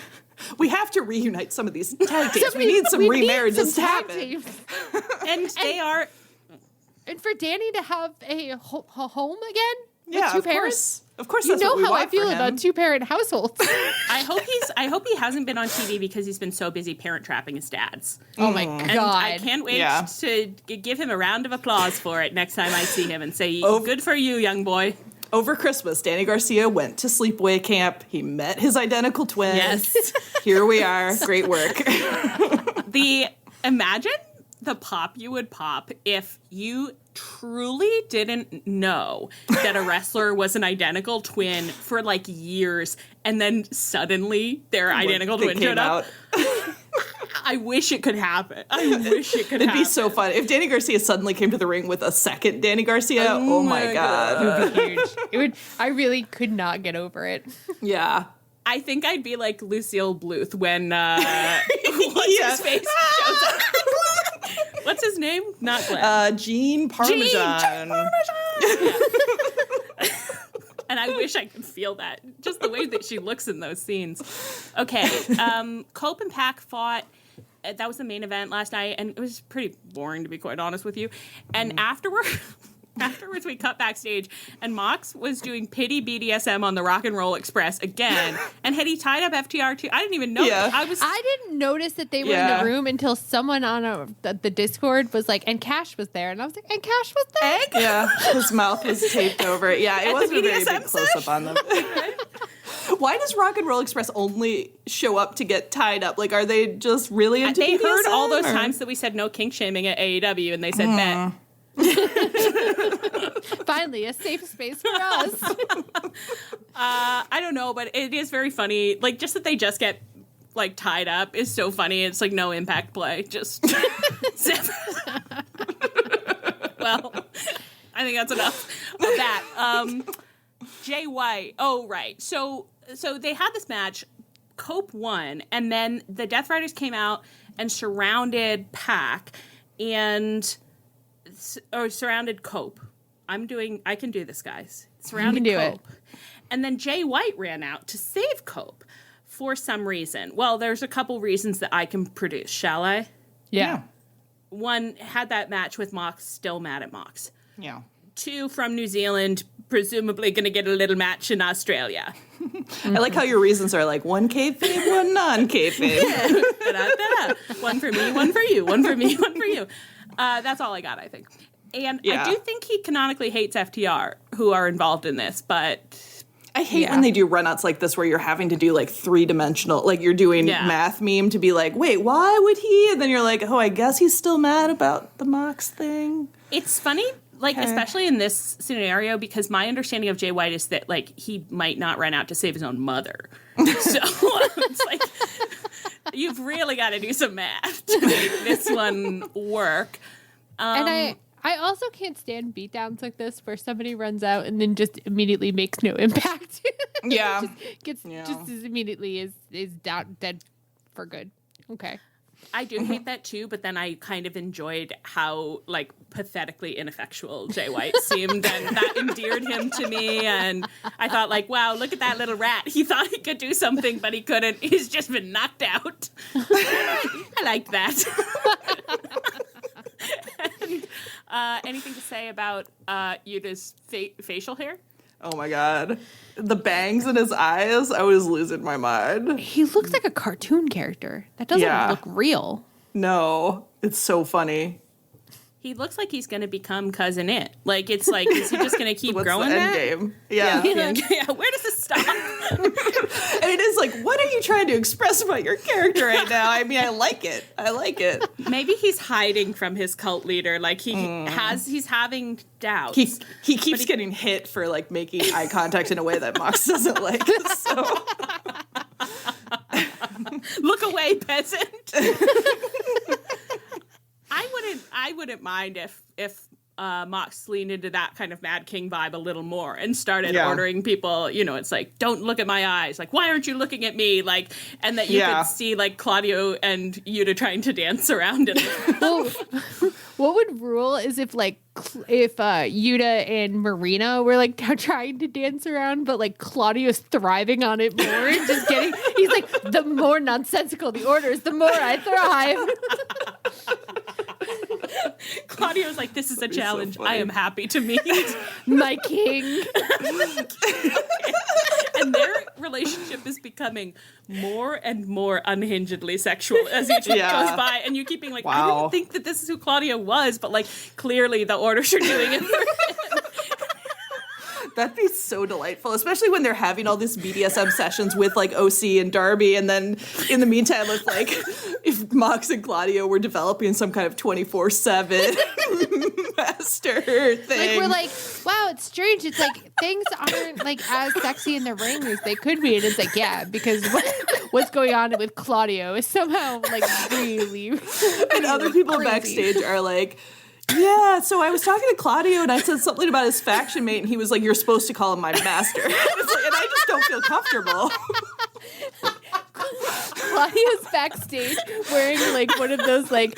Speaker 6: We have to reunite some of these tag teams. We need some remarriages to happen.
Speaker 5: And they are...
Speaker 7: And for Danny to have a home again
Speaker 6: with
Speaker 7: two parents.
Speaker 6: Of course,
Speaker 7: you
Speaker 6: that's
Speaker 7: know
Speaker 6: what we
Speaker 7: how I
Speaker 6: want
Speaker 7: feel
Speaker 6: for him.
Speaker 7: about 2-parent households.
Speaker 5: I hope he hasn't been on TV because he's been so busy parent trapping his dads.
Speaker 7: Oh my god!
Speaker 5: And I can't wait to give him a round of applause for it next time I see him and say, "Good for you, young boy."
Speaker 6: Over Christmas, Danny Garcia went to sleepaway camp. He met his identical twin.
Speaker 5: Yes.
Speaker 6: Here we are. Great work.
Speaker 5: Imagine the pop you would pop if you truly didn't know that a wrestler was an identical twin for like years and then suddenly their identical twin showed up. I wish it could happen. It'd
Speaker 6: be so fun if Danny Garcia suddenly came to the ring with a second Danny Garcia. Oh my god.
Speaker 7: It would be huge. I really could not get over it.
Speaker 6: Yeah.
Speaker 5: I think I'd be like Lucille Bluth when what's his face shows up. What's his name? Not Glenn.
Speaker 6: Gene Parmesan.
Speaker 5: And I wish I could feel that. Just the way that she looks in those scenes. Okay. Cope and Pac fought. That was the main event last night, and it was pretty boring, to be quite honest with you. And afterwards, we cut backstage, and Mox was doing pity BDSM on the Rock and Roll Express again. And had he tied up FTR too? I didn't even know.
Speaker 6: Yeah.
Speaker 7: I didn't notice that they were in the room until someone on the Discord was like, and Cash was there. And I was like, and Cash was there?
Speaker 6: Yeah, his mouth was taped over. Yeah, it wasn't a very big close-up on them. Why does Rock and Roll Express only show up to get tied up? Like, are they just really into
Speaker 5: They
Speaker 6: BDSM,
Speaker 5: heard all those times that we said no kink shaming at AEW, and they said bet.
Speaker 7: Finally, a safe space for us.
Speaker 5: I don't know, but it is very funny. Like, just that they just get like tied up is so funny. It's like no impact play. Just well, I think that's enough of that. Jay White. Oh, right. So they had this match. Cope won, and then the Death Riders came out and surrounded Pac surrounded Cope. I can do this, guys. Surrounded Cope. And then Jay White ran out to save Cope for some reason. Well, there's a couple reasons that I can produce. Shall I?
Speaker 6: Yeah.
Speaker 5: One, had that match with Mox, still mad at Mox.
Speaker 6: Yeah.
Speaker 5: Two, from New Zealand, presumably going to get a little match in Australia.
Speaker 6: I like how your reasons are like one kayfabe, one non-kayfabe.
Speaker 5: One for me, one for you. One for me, one for you. That's all I got, I think. And I do think he canonically hates FTR, who are involved in this, but...
Speaker 6: I hate when they do runouts like this where you're having to do like three-dimensional, like you're doing math meme to be like, wait, why would he? And then you're like, oh, I guess he's still mad about the Mox thing.
Speaker 5: It's funny, like, especially in this scenario, because my understanding of Jay White is that, like, he might not run out to save his own mother. So it's like, you've really got to do some math to make this one work.
Speaker 7: And I also can't stand beatdowns like this where somebody runs out and then just immediately makes no impact.
Speaker 6: Yeah.
Speaker 7: Just as immediately is dead for good. Okay.
Speaker 5: I do hate that too, but then I kind of enjoyed how, like, pathetically ineffectual Jay White seemed, and that endeared him to me, and I thought, like, wow, look at that little rat. He thought he could do something, but he couldn't. He's just been knocked out. I liked that. And, anything to say about Yuta's facial hair?
Speaker 6: Oh my god. The bangs in his eyes, I was losing my mind.
Speaker 7: He looks like a cartoon character. That doesn't look real.
Speaker 6: No, it's so funny.
Speaker 5: He looks like he's going to become Cousin It. Like, it's like, is he just going to keep
Speaker 6: What's
Speaker 5: growing
Speaker 6: the
Speaker 5: that?
Speaker 6: end game? Yeah.
Speaker 5: Where does this stop?
Speaker 6: And it is like, what are you trying to express about your character right now? I mean, I like it.
Speaker 5: Maybe he's hiding from his cult leader. Like, he's having doubts.
Speaker 6: He keeps getting hit for, like, making eye contact in a way that Mox doesn't like. So.
Speaker 5: Look away, peasant. I wouldn't mind if Mox leaned into that kind of Mad King vibe a little more and started ordering people, you know, it's like, don't look at my eyes. Like, why aren't you looking at me? Like, and that you could see, like, Claudio and Yuta trying to dance around it.
Speaker 7: Well, what would rule is if Yuta and Marina were, like, trying to dance around, but, like, Claudio's thriving on it more and just getting, he's like, the more nonsensical the orders, the more I thrive.
Speaker 5: Claudio's like, this is a challenge I am happy to meet.
Speaker 7: My king.
Speaker 5: And their relationship is becoming more and more unhingedly sexual as each week goes by. And you keep being like, I didn't think that this is who Claudio was, but, like, clearly the orders are doing it for him.
Speaker 6: That'd be so delightful, especially when they're having all these BDSM sessions with like OC and Darby, and then in the meantime, if Mox and Claudio were developing some kind of 24/7 master thing.
Speaker 7: Like we're like, wow, it's strange. It's like things aren't like as sexy in the ring as they could be, and it's like, yeah, because what's going on with Claudio is somehow like really.
Speaker 6: And other people
Speaker 7: crazy.
Speaker 6: backstage are like, yeah, so I was talking to Claudio and I said something about his faction mate and he was like, you're supposed to call him my master. And I just don't feel comfortable.
Speaker 7: Claudia's backstage wearing like one of those like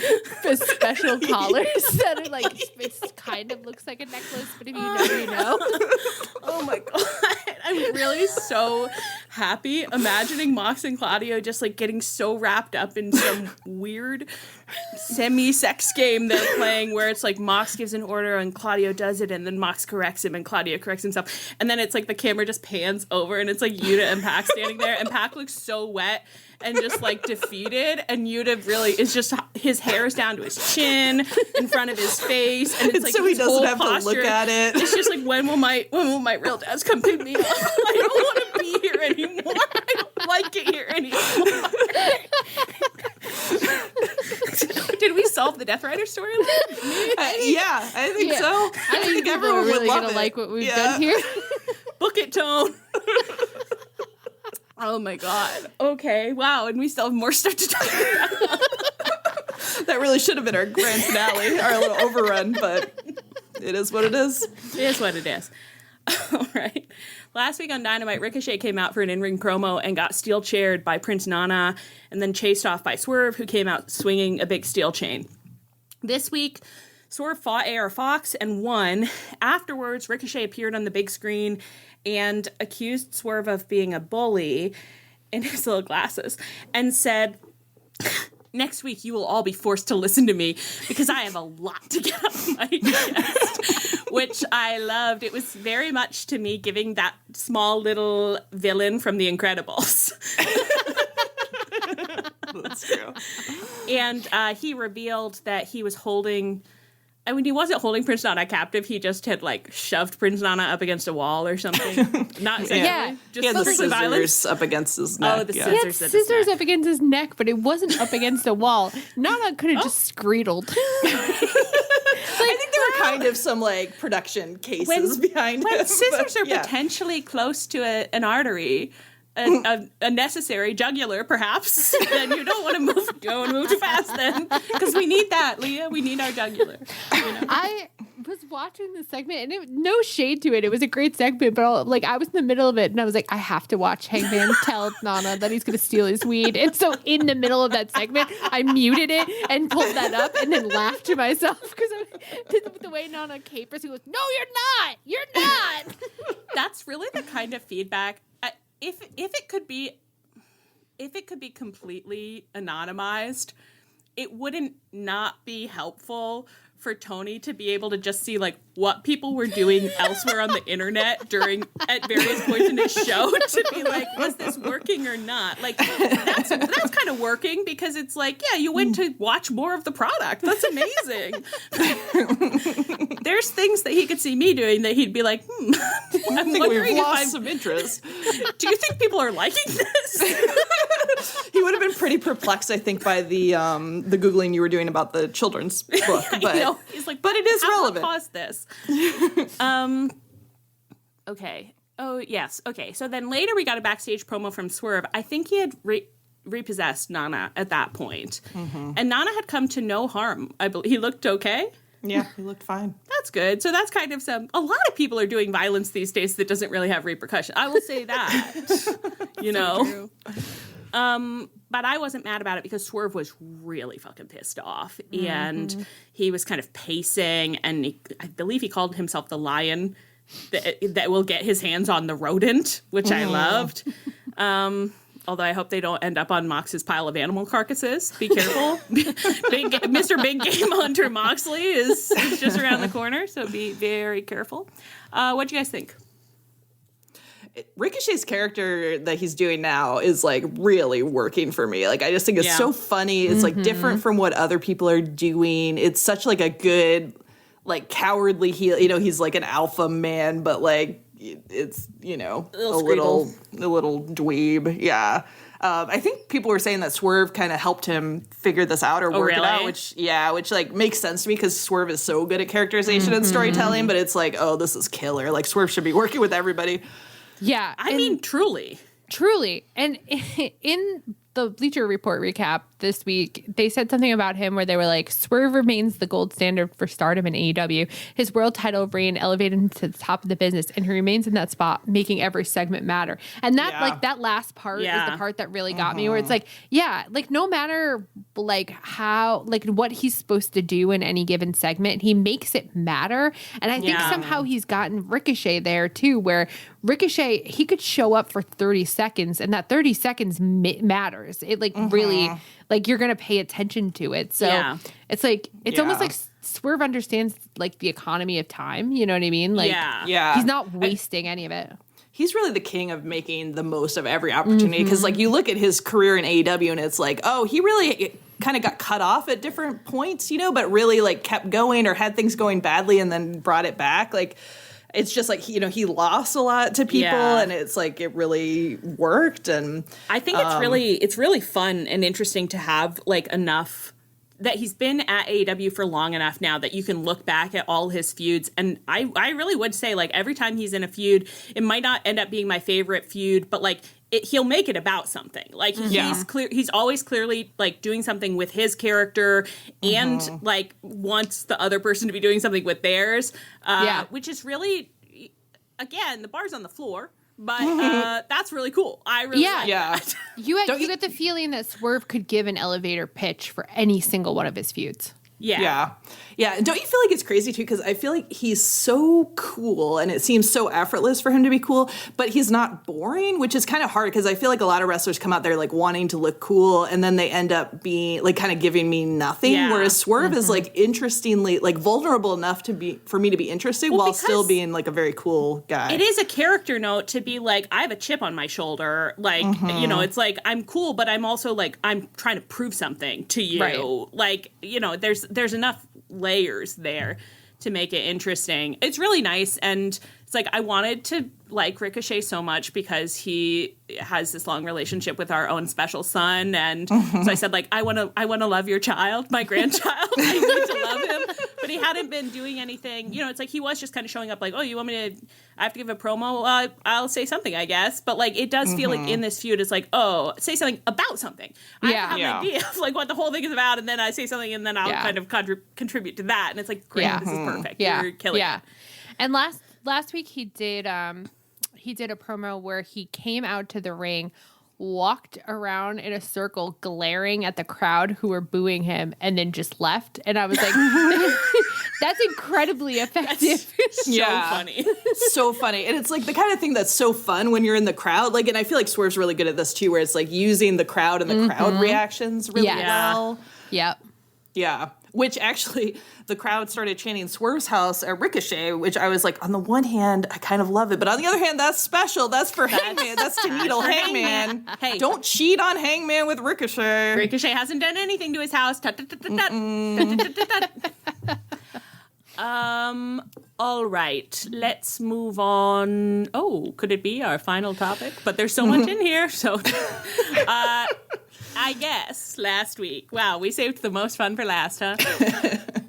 Speaker 7: special collars that are like, it kind of looks like a necklace, but if you know, you know.
Speaker 5: Oh my God. I'm really so happy imagining Mox and Claudio just like getting so wrapped up in some weird semi-sex game they're playing where it's like Mox gives an order and Claudio does it and then Mox corrects him and Claudio corrects himself. And then it's like the camera just pans over and it's like Yuta and Pac standing there and Pac looks so wet and just like defeated, and Yuta really is just, his hair is down to his chin in front of his face, and it's like
Speaker 6: so he doesn't have
Speaker 5: posture,
Speaker 6: to look at it.
Speaker 5: It's just like, when will my real dads come pick me up? I don't want to be here anymore. I don't like it here anymore. Did we solve the Death Rider story?
Speaker 6: Yeah, I think so.
Speaker 7: I think everyone
Speaker 6: would
Speaker 7: really
Speaker 6: love
Speaker 7: gonna
Speaker 6: it.
Speaker 7: like what we've done here.
Speaker 5: Book it, Tone. Oh my God. Okay. Wow. And we still have more stuff to talk about.
Speaker 6: That really should have been our grand finale, our little overrun, but it is what it is.
Speaker 5: It is what it is. All right. Last week on Dynamite, Ricochet came out for an in-ring promo and got steel chaired by Prince Nana and then chased off by Swerve, who came out swinging a big steel chain. This week, Swerve fought AR Fox and won. Afterwards, Ricochet appeared on the big screen and accused Swerve of being a bully in his little glasses and said, next week you will all be forced to listen to me because I have a lot to get off my chest, which I loved. It was very much to me giving that small little villain from The Incredibles.
Speaker 6: That's true.
Speaker 5: And he revealed that he was holding, I mean, he wasn't holding Prince Nana captive. He just had, like, shoved Prince Nana up against a wall or something. Not exactly.
Speaker 7: Yeah.
Speaker 6: He had the
Speaker 5: strictly violence.
Speaker 6: scissors up against his neck.
Speaker 5: Oh, the
Speaker 6: yeah.
Speaker 7: He had
Speaker 5: Scissors at his
Speaker 7: scissors
Speaker 5: neck.
Speaker 7: up against his neck, but it wasn't up against a wall. Nana could have just screedled.
Speaker 6: I think there were kind of some like production cases behind
Speaker 5: When
Speaker 6: it.
Speaker 5: scissors are
Speaker 6: yeah.
Speaker 5: potentially close to an artery, a necessary jugular, perhaps, then you don't want to move too fast then. Because we need that, Leah. We need our jugular. You know?
Speaker 7: I was watching this segment, and no shade to it. It was a great segment, but I was in the middle of it, and I was like, I have to watch Hangman tell Nana that he's going to steal his weed. And so in the middle of that segment, I muted it and pulled that up and then laughed to myself because the way Nana capers, he goes, no, you're not. You're not.
Speaker 5: That's really the kind of feedback. If it could be completely anonymized, it wouldn't not be helpful for Toni to be able to just see like what people were doing elsewhere on the internet at various points in his show to be like, was this working or not? Like that's kind of working because it's like, yeah, you went to watch more of the product. That's amazing. There's things that he could see me doing that he'd be like, I'm wondering
Speaker 6: We've
Speaker 5: if
Speaker 6: lost some interest.
Speaker 5: do you think people are liking this?
Speaker 6: He would have been pretty perplexed, I think, by the Googling you were doing about the children's book. But,
Speaker 5: You know, he's like,
Speaker 6: but it is
Speaker 5: how
Speaker 6: relevant.
Speaker 5: caused this? Okay. Oh, yes. Okay. So then later we got a backstage promo from Swerve. I think he had repossessed Nana at that point. Mm-hmm. And Nana had come to no harm. I believe he looked okay.
Speaker 6: Yeah, he looked fine.
Speaker 5: That's good. So that's kind of a lot of people are doing violence these days that doesn't really have repercussions. I will say that, you know. But I wasn't mad about it because Swerve was really fucking pissed off. Mm-hmm. And he was kind of pacing, and I believe he called himself the lion that will get his hands on the rodent, which I loved. Although I hope they don't end up on Mox's pile of animal carcasses. Be careful. Mr. Big Game Hunter Moxley is just around the corner, so be very careful. What do you guys think?
Speaker 6: Ricochet's character that he's doing now is like really working for me. Like I just think it's so funny. It's like different from what other people are doing. It's such like a good, like cowardly heel. You know, he's like an alpha man, but like it's, you know, a little dweeb. Yeah. I think people were saying that Swerve kind of helped him figure this out or work it out, which like makes sense to me because Swerve is so good at characterization and storytelling, but it's like, oh, this is killer. Like Swerve should be working with everybody.
Speaker 7: Yeah.
Speaker 5: I mean, truly. And in the Bleacher Report recap this week, they said something about him where they were like, Swerve remains the gold standard for stardom in AEW. His world title reign elevated him to the top of the business, and he remains in that spot, making every segment matter. And that, like, that last part is the part that really got me, where it's like, like, no matter, like, how, like, what he's supposed to do in any given segment, he makes it matter. And I think somehow he's gotten Ricochet there, too, where Ricochet, he could show up for 30 seconds, and that 30 seconds matters. It, like, really, like, you're going to pay attention to it. So it's like, it's almost like Swerve understands, like, the economy of time. You know what I mean? Like, he's not wasting any of it.
Speaker 6: He's really the king of making the most of every opportunity. Because, like, you look at his career in AEW and it's like, oh, he really kind of got cut off at different points, you know, but really, like, kept going or had things going badly and then brought it back. Like, it's just like, you know, he lost a lot to people and it's like it really worked. And
Speaker 5: I think it's really fun and interesting to have like enough that he's been at AEW for long enough now that you can look back at all his feuds. And I really would say, like, every time he's in a feud, it might not end up being my favorite feud, but like he'll make it about something. Like he's always clearly like doing something with his character and like wants the other person to be doing something with theirs. Which is really, again, the bar's on the floor. But that's really cool. I really like that.
Speaker 7: You get the feeling that Swerve could give an elevator pitch for any single one of his feuds.
Speaker 6: Yeah. Don't you feel like it's crazy, too? Because I feel like he's so cool, and it seems so effortless for him to be cool, but he's not boring, which is kind of hard, because I feel like a lot of wrestlers come out there, like, wanting to look cool, and then they end up being, like, kind of giving me nothing, whereas Swerve is, like, interestingly, like, vulnerable enough for me to be interested while still being, like, a very cool guy.
Speaker 5: It is a character note to be, like, I have a chip on my shoulder. Like, you know, it's like, I'm cool, but I'm also, like, I'm trying to prove something to you. Right. Like, you know, there's enough layers there to make it interesting. It's really nice, and it's like I wanted to like Ricochet so much because he has this long relationship with our own special son, and so I said, like, I want to love your child, my grandchild. I need to love him, but he hadn't been doing anything. You know, it's like he was just kind of showing up, like, oh, you want me to? I have to give a promo. I'll say something, I guess. But like, it does feel like in this feud, it's like, oh, say something about something. I have an idea of like what the whole thing is about, and then I say something, and then I'll kind of contribute to that, and it's like, great, this is perfect. You're killing it.
Speaker 7: And last week he did a promo where he came out to the ring, walked around in a circle glaring at the crowd who were booing him, and then just left. And I was like, that's incredibly effective.
Speaker 5: That's so funny.
Speaker 6: So funny. And it's like the kind of thing that's so fun when you're in the crowd. Like, and I feel like Swerve's really good at this too, where it's like using the crowd and the crowd reactions really well.
Speaker 7: Yep.
Speaker 6: Yeah. Which actually, the crowd started chanting Swerve's house at Ricochet, which I was like, on the one hand, I kind of love it. But on the other hand, that's special. That's for Hangman. That's to needle Hangman.
Speaker 5: Hey.
Speaker 6: Don't cheat on Hangman with Ricochet.
Speaker 5: Ricochet hasn't done anything to his house. All right. Let's move on. Oh, could it be our final topic? But there's so much in here. So, I guess last week, wow, we saved the most fun for last, huh?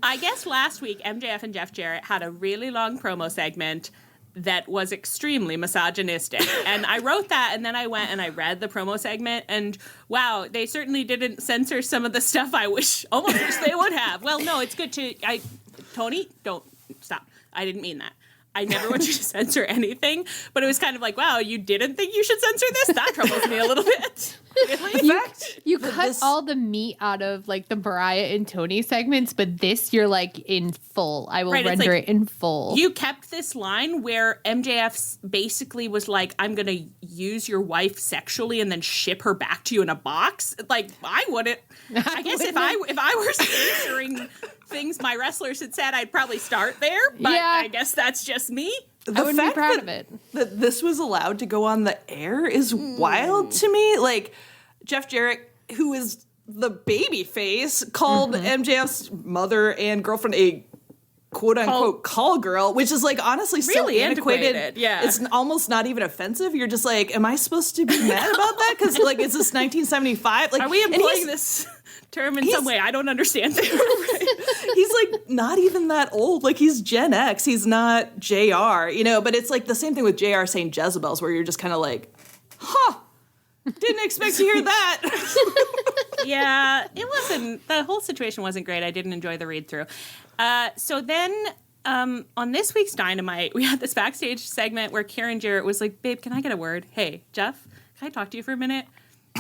Speaker 5: I guess last week, MJF and Jeff Jarrett had a really long promo segment that was extremely misogynistic. And I wrote that, and then I went and I read the promo segment, and wow, they certainly didn't censor some of the stuff I almost wish they would have. Well, no, it's good to, Toni, don't, stop. I didn't mean that. I never want you to censor anything, but it was kind of like, wow, you didn't think you should censor this? That troubles me a little bit. Really?
Speaker 7: You cut all the meat out of like the Mariah and Toni segments, but this you're like in full. I will render it in full.
Speaker 5: You kept this line where MJF basically was like, I'm going to use your wife sexually and then ship her back to you in a box. Like, I wouldn't. I guess if I were censoring things my wrestlers had said, I'd probably start there. But I guess that's just me.
Speaker 7: I wouldn't be proud of it.
Speaker 6: That this was allowed to go on the air is wild to me. Like, Jeff Jarrett, who is the baby face, called MJF's mother and girlfriend a quote unquote call girl, which is like honestly still
Speaker 5: Really
Speaker 6: antiquated.
Speaker 5: Yeah.
Speaker 6: It's almost not even offensive. You're just like, am I supposed to be mad about that? Because like, is this 1975? Like,
Speaker 5: are we employing this term in some way? I don't understand it.
Speaker 6: He's like not even that old. Like he's Gen X. He's not JR, you know, but it's like the same thing with JR saying Jezebels, where you're just kind of like, huh, didn't expect to hear that.
Speaker 5: Yeah, it wasn't, the whole situation wasn't great. I didn't enjoy the read through. So then on this week's Dynamite, we had this backstage segment where Karen Jarrett was like, babe, can I get a word? Hey, Jeff, can I talk to you for a minute?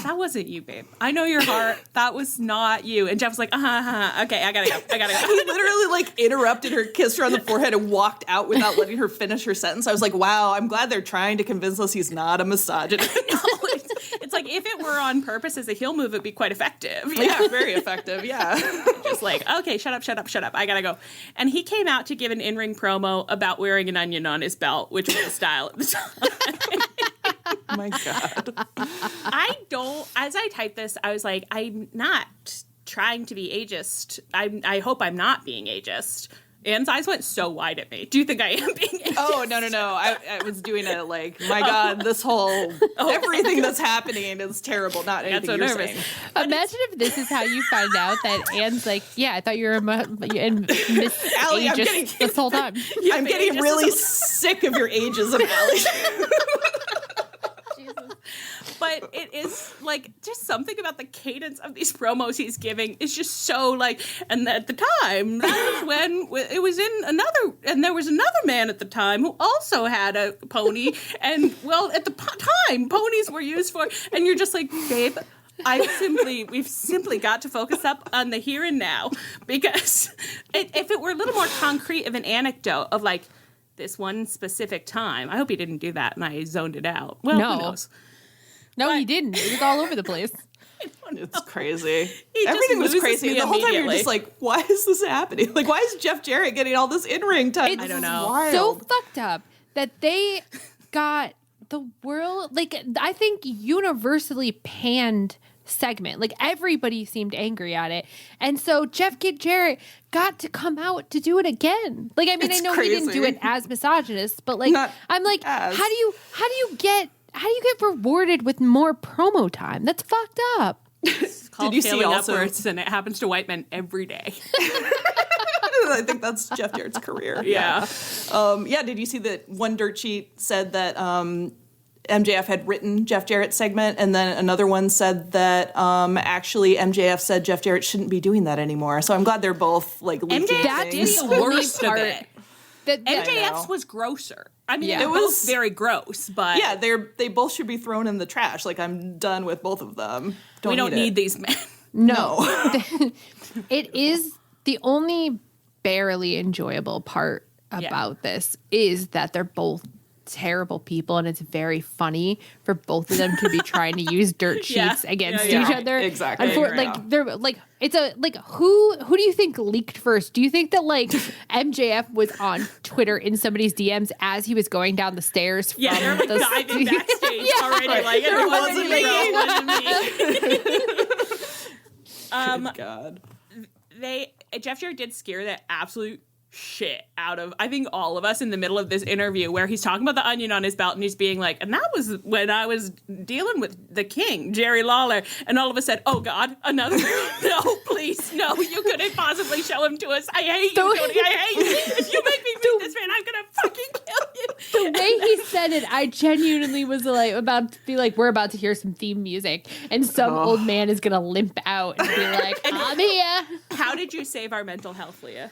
Speaker 5: That wasn't you, babe. I know your heart. That was not you. And Jeff was like, okay, I gotta go.
Speaker 6: He literally like interrupted her, kissed her on the forehead, and walked out without letting her finish her sentence. I was like, wow, I'm glad they're trying to convince us he's not a misogynist.
Speaker 5: It's like, if it were on purpose as a heel move, it'd be quite effective.
Speaker 6: Yeah, very effective, yeah.
Speaker 5: Just like, okay, shut up. I gotta go. And he came out to give an in-ring promo about wearing an onion on his belt, which was a style at the time.
Speaker 6: Oh my God.
Speaker 5: As I typed this, I was like, I'm not trying to be ageist. I hope I'm not being ageist. Anne's eyes went so wide at me. Do you think I am being ageist?
Speaker 6: Oh, no. I was doing it like, my God, this whole, everything that's happening is terrible. Not anything
Speaker 5: so
Speaker 6: you're
Speaker 5: nervous.
Speaker 6: saying.
Speaker 7: Imagine if this is how you find out that Anne's like, yeah, I thought you were Miss
Speaker 6: Allie, I'm
Speaker 7: Ageist this whole time.
Speaker 6: I'm getting really sick of your ageism, Allie.
Speaker 5: But it is like just something about the cadence of these promos he's giving is just so like, and at the time that was when it was in another, and there was another man at the time who also had a pony, and well, at the time ponies were used for, and you're just like, babe, we've simply got to focus up on the here and now, because if it were a little more concrete of an anecdote of like this one specific time, I hope he didn't do that and I zoned it out. Well,
Speaker 7: No.
Speaker 5: who knows?
Speaker 7: No, he didn't. It was all over the place.
Speaker 6: It's crazy.
Speaker 5: He
Speaker 6: Everything was
Speaker 5: just
Speaker 6: crazy.
Speaker 5: loses me
Speaker 6: The whole time you're
Speaker 5: immediately.
Speaker 6: just like, why is this happening? Like, why is Jeff Jarrett getting all this in-ring time?
Speaker 7: It's
Speaker 5: I don't know.
Speaker 6: Wild.
Speaker 7: so fucked up that they got the world, like, I think universally panned segment. Like, everybody seemed angry at it. And so Jeff Kid Jarrett got to come out to do it again. Like, I mean,
Speaker 6: It's
Speaker 7: I know he didn't do
Speaker 6: crazy.
Speaker 7: it as misogynist, but like,
Speaker 6: Not
Speaker 7: I'm like,
Speaker 6: as.
Speaker 7: how do you get rewarded with more promo time? That's fucked up.
Speaker 5: Called
Speaker 6: Did you see
Speaker 5: failing
Speaker 6: also-
Speaker 5: upwards, and it happens to white men every day.
Speaker 6: I think that's Jeff Jarrett's career.
Speaker 5: Yeah.
Speaker 6: Did you see that one dirt sheet said that MJF had written Jeff Jarrett's segment, and then another one said that actually MJF said Jeff Jarrett shouldn't be doing that anymore. So I'm glad they're both like leaking
Speaker 5: MJF did
Speaker 6: things.
Speaker 5: the
Speaker 7: only
Speaker 5: worst of
Speaker 7: part
Speaker 5: it.
Speaker 7: That
Speaker 5: MJF's was grosser. I mean,
Speaker 7: Yeah.
Speaker 5: it
Speaker 6: It
Speaker 5: was
Speaker 6: was-
Speaker 5: very gross, but
Speaker 6: Yeah, they both should be thrown in the trash. Like, I'm done with both of them.
Speaker 5: we don't need these men.
Speaker 6: No.
Speaker 7: it is the only barely enjoyable part about this is that they're both terrible people, and it's very funny for both of them to be trying to use dirt sheets against each other.
Speaker 6: Exactly.
Speaker 7: Like, they're like, it's a like, who do you think leaked first? Do you think that like MJF was on Twitter in somebody's DMs as he was going down the stairs from
Speaker 5: Yeah, they're like
Speaker 7: the
Speaker 5: diving backstage already. Like,
Speaker 6: There
Speaker 5: it
Speaker 6: wasn't
Speaker 5: wasn't me.
Speaker 6: Good God.
Speaker 5: Jeff Jarrett did scare the absolute shit out of, I think, all of us in the middle of this interview, where he's talking about the onion on his belt and he's being like, and that was when I was dealing with the king, Jerry Lawler, and all of us said, oh God, another, no, please, no, you couldn't possibly show him to us. I hate you, Toni, I hate you. If you make me meet this man, I'm gonna fucking kill you.
Speaker 7: The way he said it, I genuinely was like about to be like, we're about to hear some theme music, and some old man is gonna limp out and be like, I'm here.
Speaker 5: How did you save our mental health, Leah?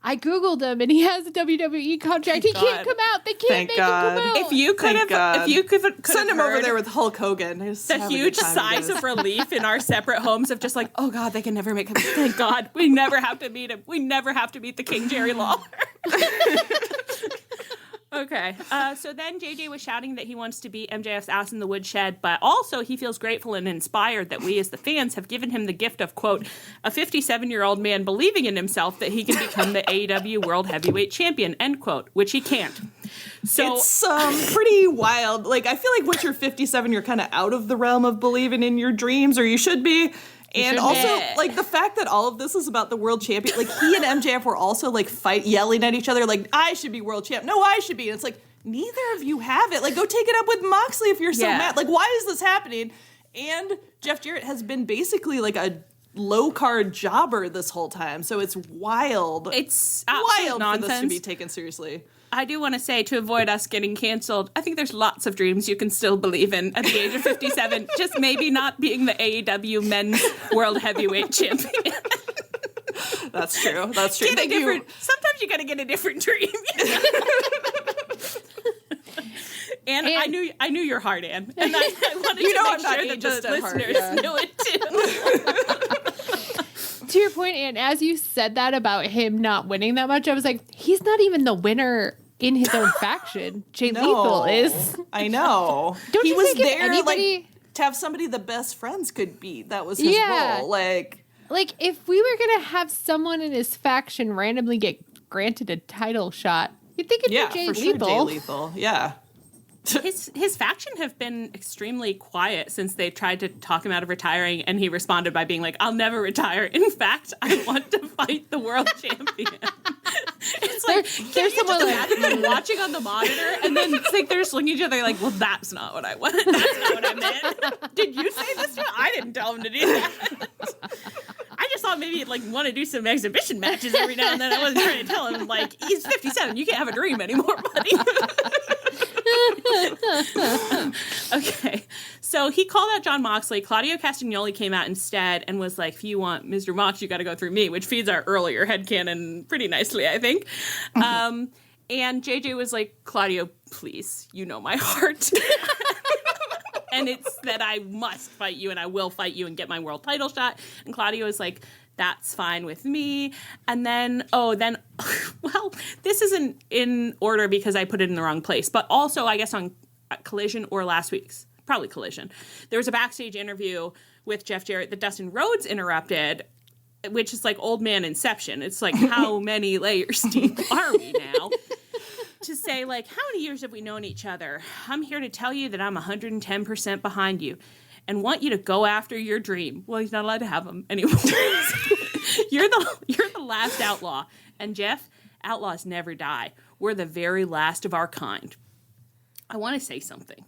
Speaker 7: I googled him, and he has a WWE contract. He can't come out. They can't
Speaker 6: Thank
Speaker 7: make
Speaker 6: God.
Speaker 7: him come out.
Speaker 5: If you could
Speaker 6: Thank
Speaker 5: have,
Speaker 6: God.
Speaker 5: if you could
Speaker 6: Send
Speaker 5: have
Speaker 6: him over
Speaker 5: heard
Speaker 6: there with Hulk Hogan. Just
Speaker 5: the
Speaker 6: have a good
Speaker 5: huge
Speaker 6: time
Speaker 5: sighs
Speaker 6: together.
Speaker 5: of relief in our separate homes of just like, oh God, they can never make him. Thank God, we never have to meet him. We never have to meet the King, Jerry Lawler. Okay, so then JJ was shouting that he wants to beat MJF's ass in the woodshed, but also he feels grateful and inspired that we as the fans have given him the gift of, quote, a 57-year-old man believing in himself that he can become the AEW World Heavyweight Champion, end quote, which he can't. So
Speaker 6: It's pretty wild. Like, I feel like once you're 57, you're kind of out of the realm of believing in your dreams, or you should be. And also, like, the fact that all of this is about the world champion, like, he and MJF were also, like, yelling at each other, like, I should be world champ. No, I should be. And it's like, neither of you have it. Like, go take it up with Moxley if you're so mad. Like, why is this happening? And Jeff Jarrett has been basically, like, a low-card jobber this whole time. So it's wild.
Speaker 5: It's
Speaker 6: wild
Speaker 5: nonsense.
Speaker 6: for this to be taken seriously.
Speaker 5: I do want to say, to avoid us getting canceled, I think there's lots of dreams you can still believe in at the age of 57. Just maybe not being the AEW men's world heavyweight champion.
Speaker 6: That's true. That's true.
Speaker 5: Sometimes you got to get a different dream. And I knew your heart, Ann. And I wanted to make sure that the listeners knew it too.
Speaker 7: To your point, Ann, as you said that about him not winning that much, I was like, he's not even the winner in his own faction. Jay Lethal is.
Speaker 6: I know.
Speaker 7: Don't
Speaker 6: he
Speaker 7: you
Speaker 6: was
Speaker 7: think if
Speaker 6: there
Speaker 7: anybody...
Speaker 6: like to have somebody the best friends could beat. That was his role. Like
Speaker 7: if we were gonna have someone in his faction randomly get granted a title shot, you'd think it'd be Jay Lethal.
Speaker 6: Sure, Jay Lethal. Yeah.
Speaker 5: His faction have been extremely quiet since they tried to talk him out of retiring, and he responded by being like, I'll never retire. In fact, I want to fight the world champion. It's like, can you just imagine them watching on the monitor, and then it's like they're just looking at each other like, well, that's not what I wanted. That's not what I meant. Did you say this to him? I didn't tell him to do that. I just thought maybe he'd like want to do some exhibition matches every now and then. I wasn't trying to tell him, like, he's 57. You can't have a dream anymore, buddy. Okay, so he called out Jon Moxley. Claudio Castagnoli came out instead and was like, if you want Mr. Mox, you got to go through me, which feeds our earlier headcanon pretty nicely, I think. And JJ was like, Claudio, please, you know my heart. And it's that I must fight you, and I will fight you and get my world title shot. And Claudio was like, that's fine with me. And then, well, this isn't in order because I put it in the wrong place. But also, I guess on Collision or last week's, probably Collision, there was a backstage interview with Jeff Jarrett that Dustin Rhodes interrupted, which is like old man Inception. It's like, how many layers deep are we now? To say, like, how many years have we known each other? I'm here to tell you that I'm 110% behind you and want you to go after your dream. Well, he's not allowed to have them anymore. You're the last outlaw. And Jeff, outlaws never die. We're the very last of our kind. I want to say something.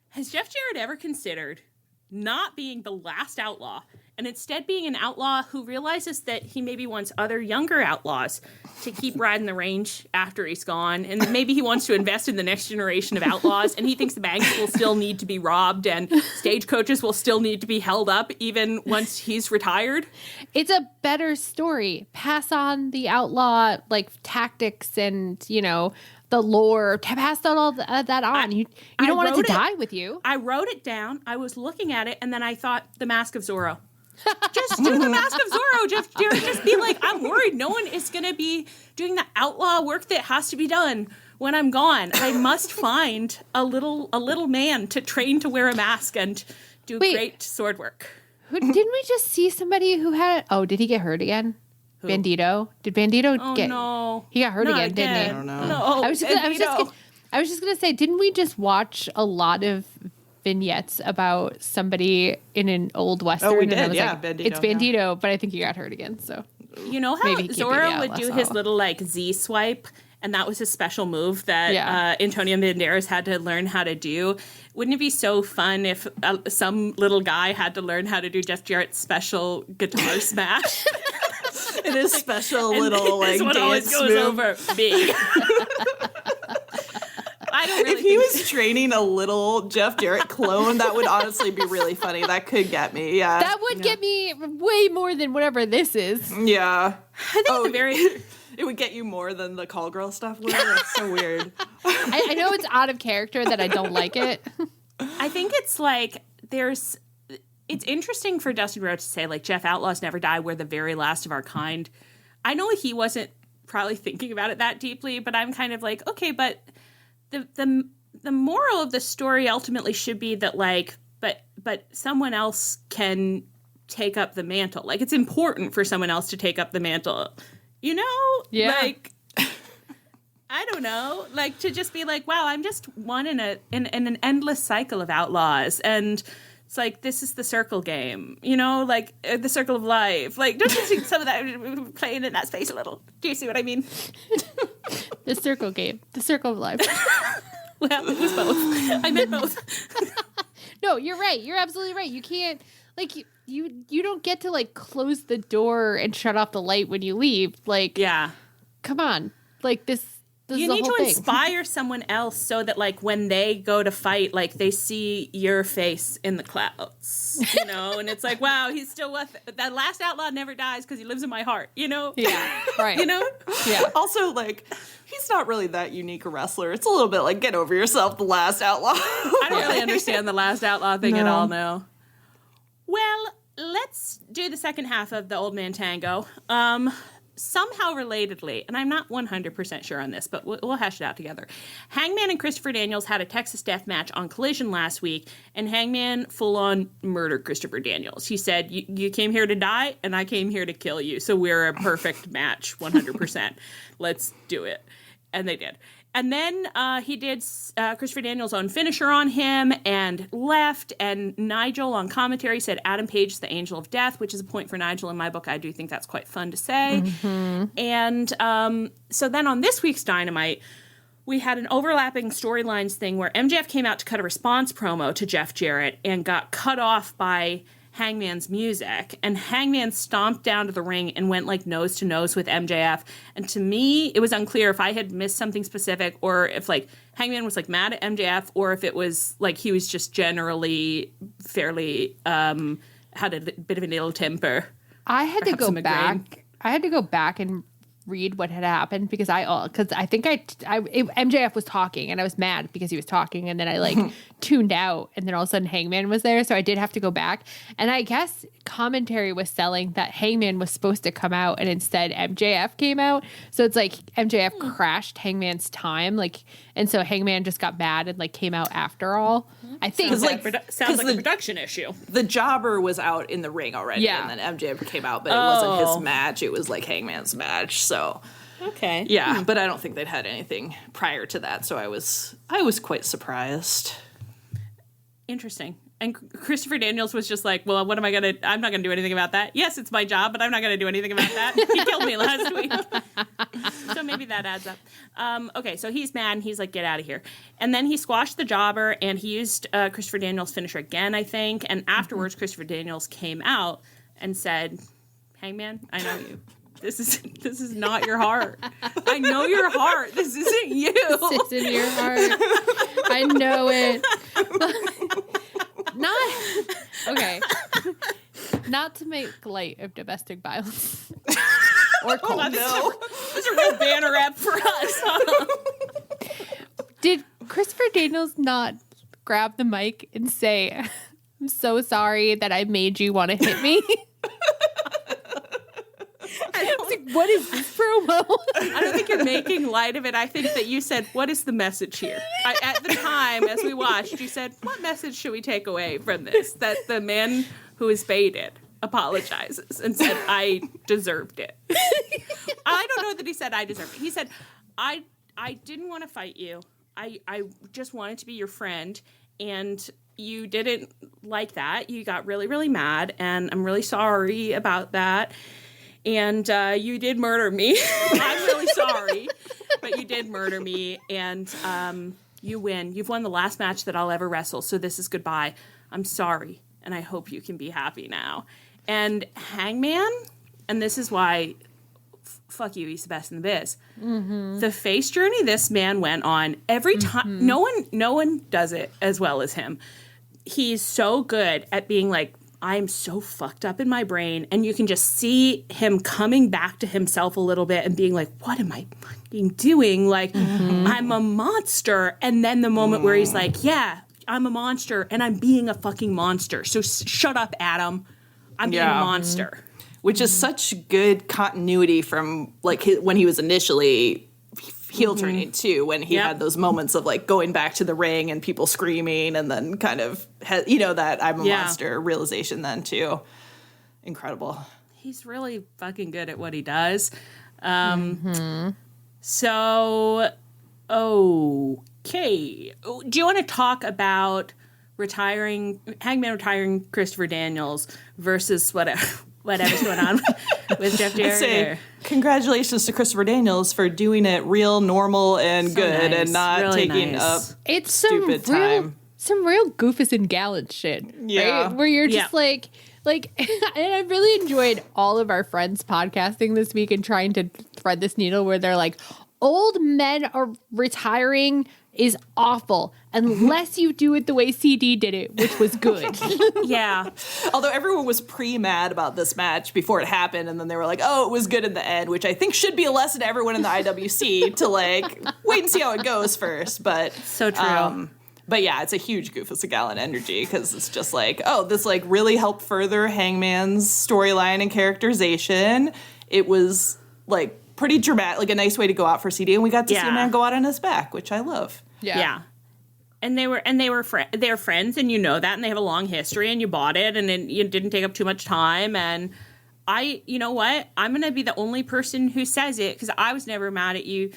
Speaker 5: Has Jeff Jarrett ever considered not being the last outlaw and instead being an outlaw who realizes that he maybe wants other younger outlaws to keep riding the range after he's gone, and maybe he wants to invest in the next generation of outlaws, and he thinks the banks will still need to be robbed and stagecoaches will still need to be held up even once he's retired?
Speaker 7: It's a better story. Pass on the outlaw, like, tactics and, you know, the lore. Pass all that on. You don't want it to die with you.
Speaker 5: I wrote it down. I was looking at it, and then I thought, the Mask of Zorro. Just do the Mask of Zorro, Jeff Jarrett. Just be like, I'm worried no one is going to be doing the outlaw work that has to be done when I'm gone. I must find a little man to train to wear a mask and do great sword work.
Speaker 7: Didn't we just see somebody who had... Oh, did he get hurt again? Who? Bandito? Did Bandito get...
Speaker 5: No.
Speaker 7: He got hurt again, didn't he?
Speaker 6: I don't know.
Speaker 5: No,
Speaker 7: I was just going to say, didn't we just watch a lot of vignettes about somebody in an old Western?
Speaker 6: Oh, we
Speaker 7: and
Speaker 6: did,
Speaker 7: was
Speaker 6: yeah.
Speaker 7: like,
Speaker 6: Bandito,
Speaker 7: it's Bandito, but I think he got hurt again, so...
Speaker 5: You know how Zorro would do his little, like, Z swipe? And that was his special move that Antonio Banderas had to learn how to do. Wouldn't it be so fun if some little guy had to learn how to do Jeff Jarrett's special guitar smash?
Speaker 6: It is special little, like,
Speaker 5: this one
Speaker 6: dance
Speaker 5: always goes
Speaker 6: move.
Speaker 5: over me. I don't really
Speaker 6: if he was training a little Jeff Jarrett clone, that would honestly be really funny. That could get me, yeah.
Speaker 7: That would get me way more than whatever this is.
Speaker 6: Yeah.
Speaker 5: I think
Speaker 6: it would get you more than the call girl stuff would. That's so weird.
Speaker 7: I know it's out of character that I don't like it.
Speaker 5: I think it's like it's interesting for Dustin Rhodes to say, like, Jeff, outlaws never die. We're the very last of our kind. I know he wasn't probably thinking about it that deeply, but I'm kind of like, okay, but the moral of the story ultimately should be that, like, but someone else can take up the mantle. Like, it's important for someone else to take up the mantle. You know?
Speaker 7: Yeah.
Speaker 5: Like, I don't know. Like, to just be like, wow, I'm just one in an endless cycle of outlaws. And It's like, this is the circle game, you know, like the circle of life. Like, don't you see some of that playing in that space a little? Do you see what I mean?
Speaker 7: The circle game. The circle of life.
Speaker 5: Well, it was both. I meant both.
Speaker 7: No, you're right. You're absolutely right. You can't, like, you don't get to, like, close the door and shut off the light when you leave. Like,
Speaker 5: Yeah.
Speaker 7: come on. Like, this
Speaker 5: You
Speaker 7: is the
Speaker 5: need
Speaker 7: whole
Speaker 5: to
Speaker 7: thing.
Speaker 5: inspire someone else so that, like, when they go to fight, like, they see your face in the clouds, you know? And it's like, wow, he's still with it. That last outlaw never dies because he lives in my heart, you know?
Speaker 7: Yeah, right.
Speaker 5: You know?
Speaker 7: Yeah.
Speaker 6: Also, like, he's not really that unique a wrestler. It's a little bit like, get over yourself, the last outlaw.
Speaker 5: I don't really understand the last outlaw thing at all now. Well, let's do the second half of the Old Man Tango. Somehow relatedly, and I'm not 100% sure on this, but we'll hash it out together. Hangman and Christopher Daniels had a Texas death match on Collision last week, and Hangman full-on murdered Christopher Daniels. He said, you came here to die, and I came here to kill you, so we're a perfect match, 100%. Let's do it. And they did. And then he did Christopher Daniels' own finisher on him and left. And Nigel on commentary said Adam Page is the angel of death, which is a point for Nigel in my book. I do think that's quite fun to say. Mm-hmm. And so then on this week's Dynamite, we had an overlapping storylines thing where MJF came out to cut a response promo to Jeff Jarrett and got cut off by Hangman's music, and Hangman stomped down to the ring and went like nose to nose with MJF. And to me, it was unclear if I had missed something specific or if like Hangman was like mad at MJF or if it was like he was just generally fairly had a bit of an ill temper.
Speaker 7: I had to go back. I had to go back and read what had happened because I think MJF was talking and I was mad because he was talking, and then I like tuned out, and then all of a sudden Hangman was there, so I did have to go back. And I guess commentary was selling that Hangman was supposed to come out and instead MJF came out, so it's like MJF crashed Hangman's time, like, and so Hangman just got mad and like came out after all. I think
Speaker 5: sounds like a production issue.
Speaker 6: The jobber was out in the ring already, and then MJF came out, but it wasn't his match. It was like Hangman's match. So
Speaker 5: okay,
Speaker 6: yeah, but I don't think they'd had anything prior to that. So I was quite surprised.
Speaker 5: Interesting. And Christopher Daniels was just like, well, what am I going to... I'm not going to do anything about that. Yes, it's my job, but I'm not going to do anything about that. He killed me last week. So maybe that adds up. Okay, so he's mad, and he's like, get out of here. And then he squashed the jobber, and he used Christopher Daniels' finisher again, I think. And afterwards, Christopher Daniels came out and said, Hangman, I know you. This is not your heart. I know your heart. This isn't you.
Speaker 7: This isn't your heart. I know it. Not to make light of domestic violence or cold.
Speaker 5: This is a real banner app for us.
Speaker 7: Did Christopher Daniels not grab the mic and say, I'm so sorry that I made you want to hit me? I was like, what is this promo?
Speaker 5: I don't think you're making light of it. I think that you said, what is the message here? At the time, as we watched, you said, what message should we take away from this? That the man who is baited apologizes and said, I deserved it. I don't know that he said, I deserved it. He said, I didn't want to fight you. I just wanted to be your friend, and you didn't like that. You got really, really mad, and I'm really sorry about that. And you did murder me. I'm really sorry, but you did murder me, and you win. You've won the last match that I'll ever wrestle, so this is goodbye. I'm sorry, and I hope you can be happy now. And Hangman, and this is why, fuck you, he's the best in the biz. Mm-hmm. The face journey this man went on, every time, no one does it as well as him. He's so good at being like, I'm so fucked up in my brain, and you can just see him coming back to himself a little bit and being like, what am I fucking doing? Like, I'm a monster. And then the moment where he's like, yeah, I'm a monster, and I'm being a fucking monster. So shut up, Adam. I'm being a monster.
Speaker 6: Which is such good continuity from, like, when he was initially heel turning, too, when he had those moments of, like, going back to the ring and people screaming, and then kind of, that I'm a monster realization then, too. Incredible.
Speaker 5: He's really fucking good at what he does. So, okay. Do you want to talk about Hangman retiring Christopher Daniels versus whatever's going on with Jeff Jarrett.
Speaker 6: Say, congratulations to Christopher Daniels for doing it real, normal, and
Speaker 5: So
Speaker 6: good,
Speaker 5: nice.
Speaker 6: and not
Speaker 5: Really
Speaker 6: taking
Speaker 5: nice.
Speaker 6: up
Speaker 7: It's
Speaker 6: stupid time.
Speaker 7: some real Goofus and Gallant shit.
Speaker 6: Yeah.
Speaker 7: Right? Where you're just like, and I really enjoyed all of our friends podcasting this week and trying to thread this needle where they're like, old men are retiring is awful unless you do it the way CD did it, which was good.
Speaker 5: Yeah.
Speaker 6: Although everyone was pre-mad about this match before it happened, and then they were like, oh, it was good in the end, which I think should be a lesson to everyone in the IWC to, like, wait and see how it goes first. But
Speaker 5: So true.
Speaker 6: But yeah, it's a huge Goofus and Gallant energy because it's just like, oh, this like really helped further Hangman's storyline and characterization. It was like pretty dramatic, like a nice way to go out for CD, and we got to see a man go out on his back, which I love.
Speaker 5: Yeah. And they were friends, and you know that, and they have a long history, and you bought it, and it didn't take up too much time. And you know what? I'm gonna be the only person who says it because I was never mad at you.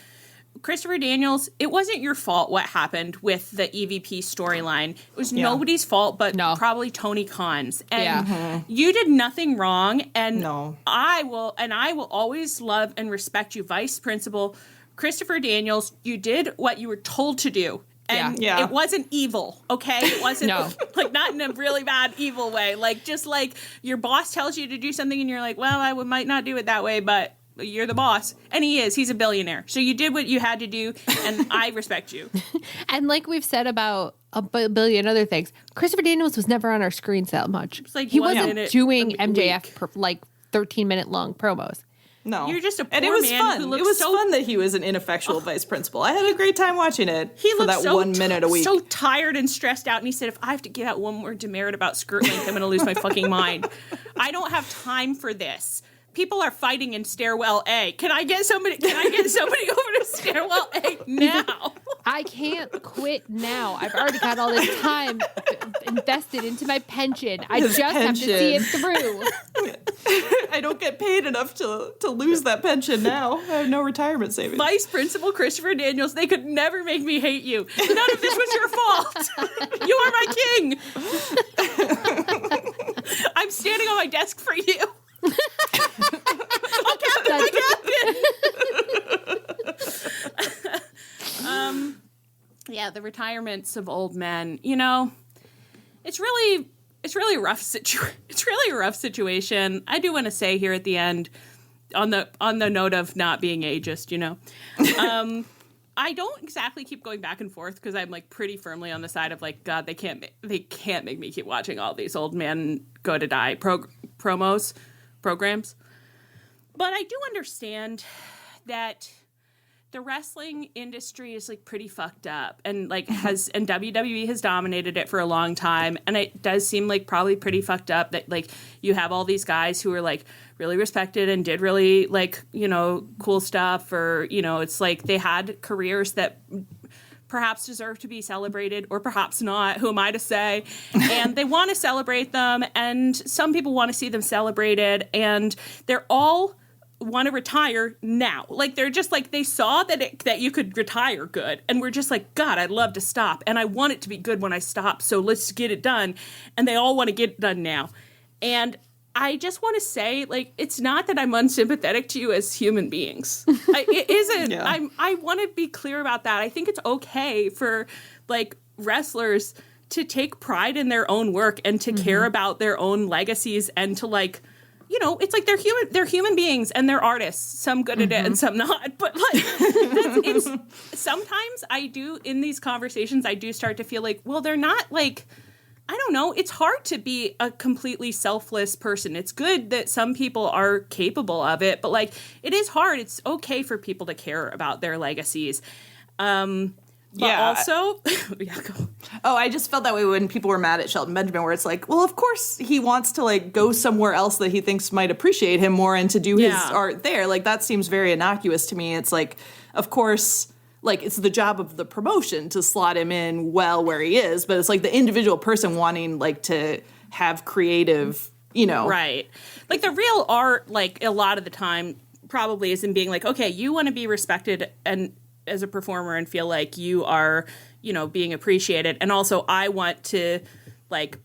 Speaker 5: Christopher Daniels, it wasn't your fault what happened with the EVP storyline. It was nobody's fault but probably Tony Khan's. And you did nothing wrong. And I will always love and respect you, Vice Principal Christopher Daniels. You did what you were told to do. And it wasn't evil, okay? It wasn't like not in a really bad evil way. Like just like your boss tells you to do something and you're like, well, I might not do it that way, but you're the boss. And he's a billionaire. So you did what you had to do, and I respect you.
Speaker 7: And like we've said about a billion other things, Christopher Daniels was never on our screens that much.
Speaker 5: Like
Speaker 7: he wasn't doing MJF like 13-minute long promos.
Speaker 6: No.
Speaker 5: You're just a poor
Speaker 6: and it was
Speaker 5: man
Speaker 6: fun.
Speaker 5: who
Speaker 6: It
Speaker 5: looks
Speaker 6: was
Speaker 5: so
Speaker 6: fun that he was an ineffectual vice principal. I had a great time watching it
Speaker 5: He
Speaker 6: for
Speaker 5: looked
Speaker 6: that 1 minute a week.
Speaker 5: So tired and stressed out, and he said, if I have to give out one more demerit about skirt length, I'm going to lose my fucking mind. I don't have time for this. People are fighting in Stairwell A. Can I get somebody over to Stairwell A now?
Speaker 7: I can't quit now. I've already got all this time invested into my pension. I just have to see it through.
Speaker 6: I don't get paid enough to lose that pension now. I have no retirement savings.
Speaker 5: Vice Principal Christopher Daniels, they could never make me hate you. None of this was your fault. You are my king. I'm standing on my desk for you. Oh, Captain, yeah, the retirements of old men. You know, it's really a rough situation. I do want to say here at the end, on the note of not being ageist, you know, I don't exactly keep going back and forth because I'm like pretty firmly on the side of like, God, they can't make me keep watching all these old men go to die programs. But I do understand that the wrestling industry is like pretty fucked up and like and WWE has dominated it for a long time. And it does seem like probably pretty fucked up that like you have all these guys who are like really respected and did really like, you know, cool stuff, or, you know, it's like they had careers that perhaps deserve to be celebrated or perhaps not. Who am I to say? And they want to celebrate them. And some people want to see them celebrated, and they're all want to retire now. Like they're just like, they saw that you could retire good, and we're just like, God, I'd love to stop, and I want it to be good when I stop, so let's get it done. And they all want to get it done now. And I just want to say, like, it's not that I'm unsympathetic to you as human beings. It isn't. Yeah. I want to be clear about that. I think it's okay for like wrestlers to take pride in their own work and to care about their own legacies, and to like, you know, it's like they're human beings and they're artists, some good at it and some not. But like, sometimes I do, in these conversations, I do start to feel like, well, they're not like, I don't know. It's hard to be a completely selfless person. It's good that some people are capable of it, but like, it is hard. It's okay for people to care about their legacies. But also, go.
Speaker 6: Oh, I just felt that way when people were mad at Shelton Benjamin, where it's like, well, of course he wants to like go somewhere else that he thinks might appreciate him more and to do his art there. Like that seems very innocuous to me. It's like, of course, like it's the job of the promotion to slot him in well where he is, but it's like the individual person wanting like to have creative, you know.
Speaker 5: Right. Like the real art, like a lot of the time probably is in being like, okay, you want to be respected and as a performer and feel like you are, being appreciated. And also I want to like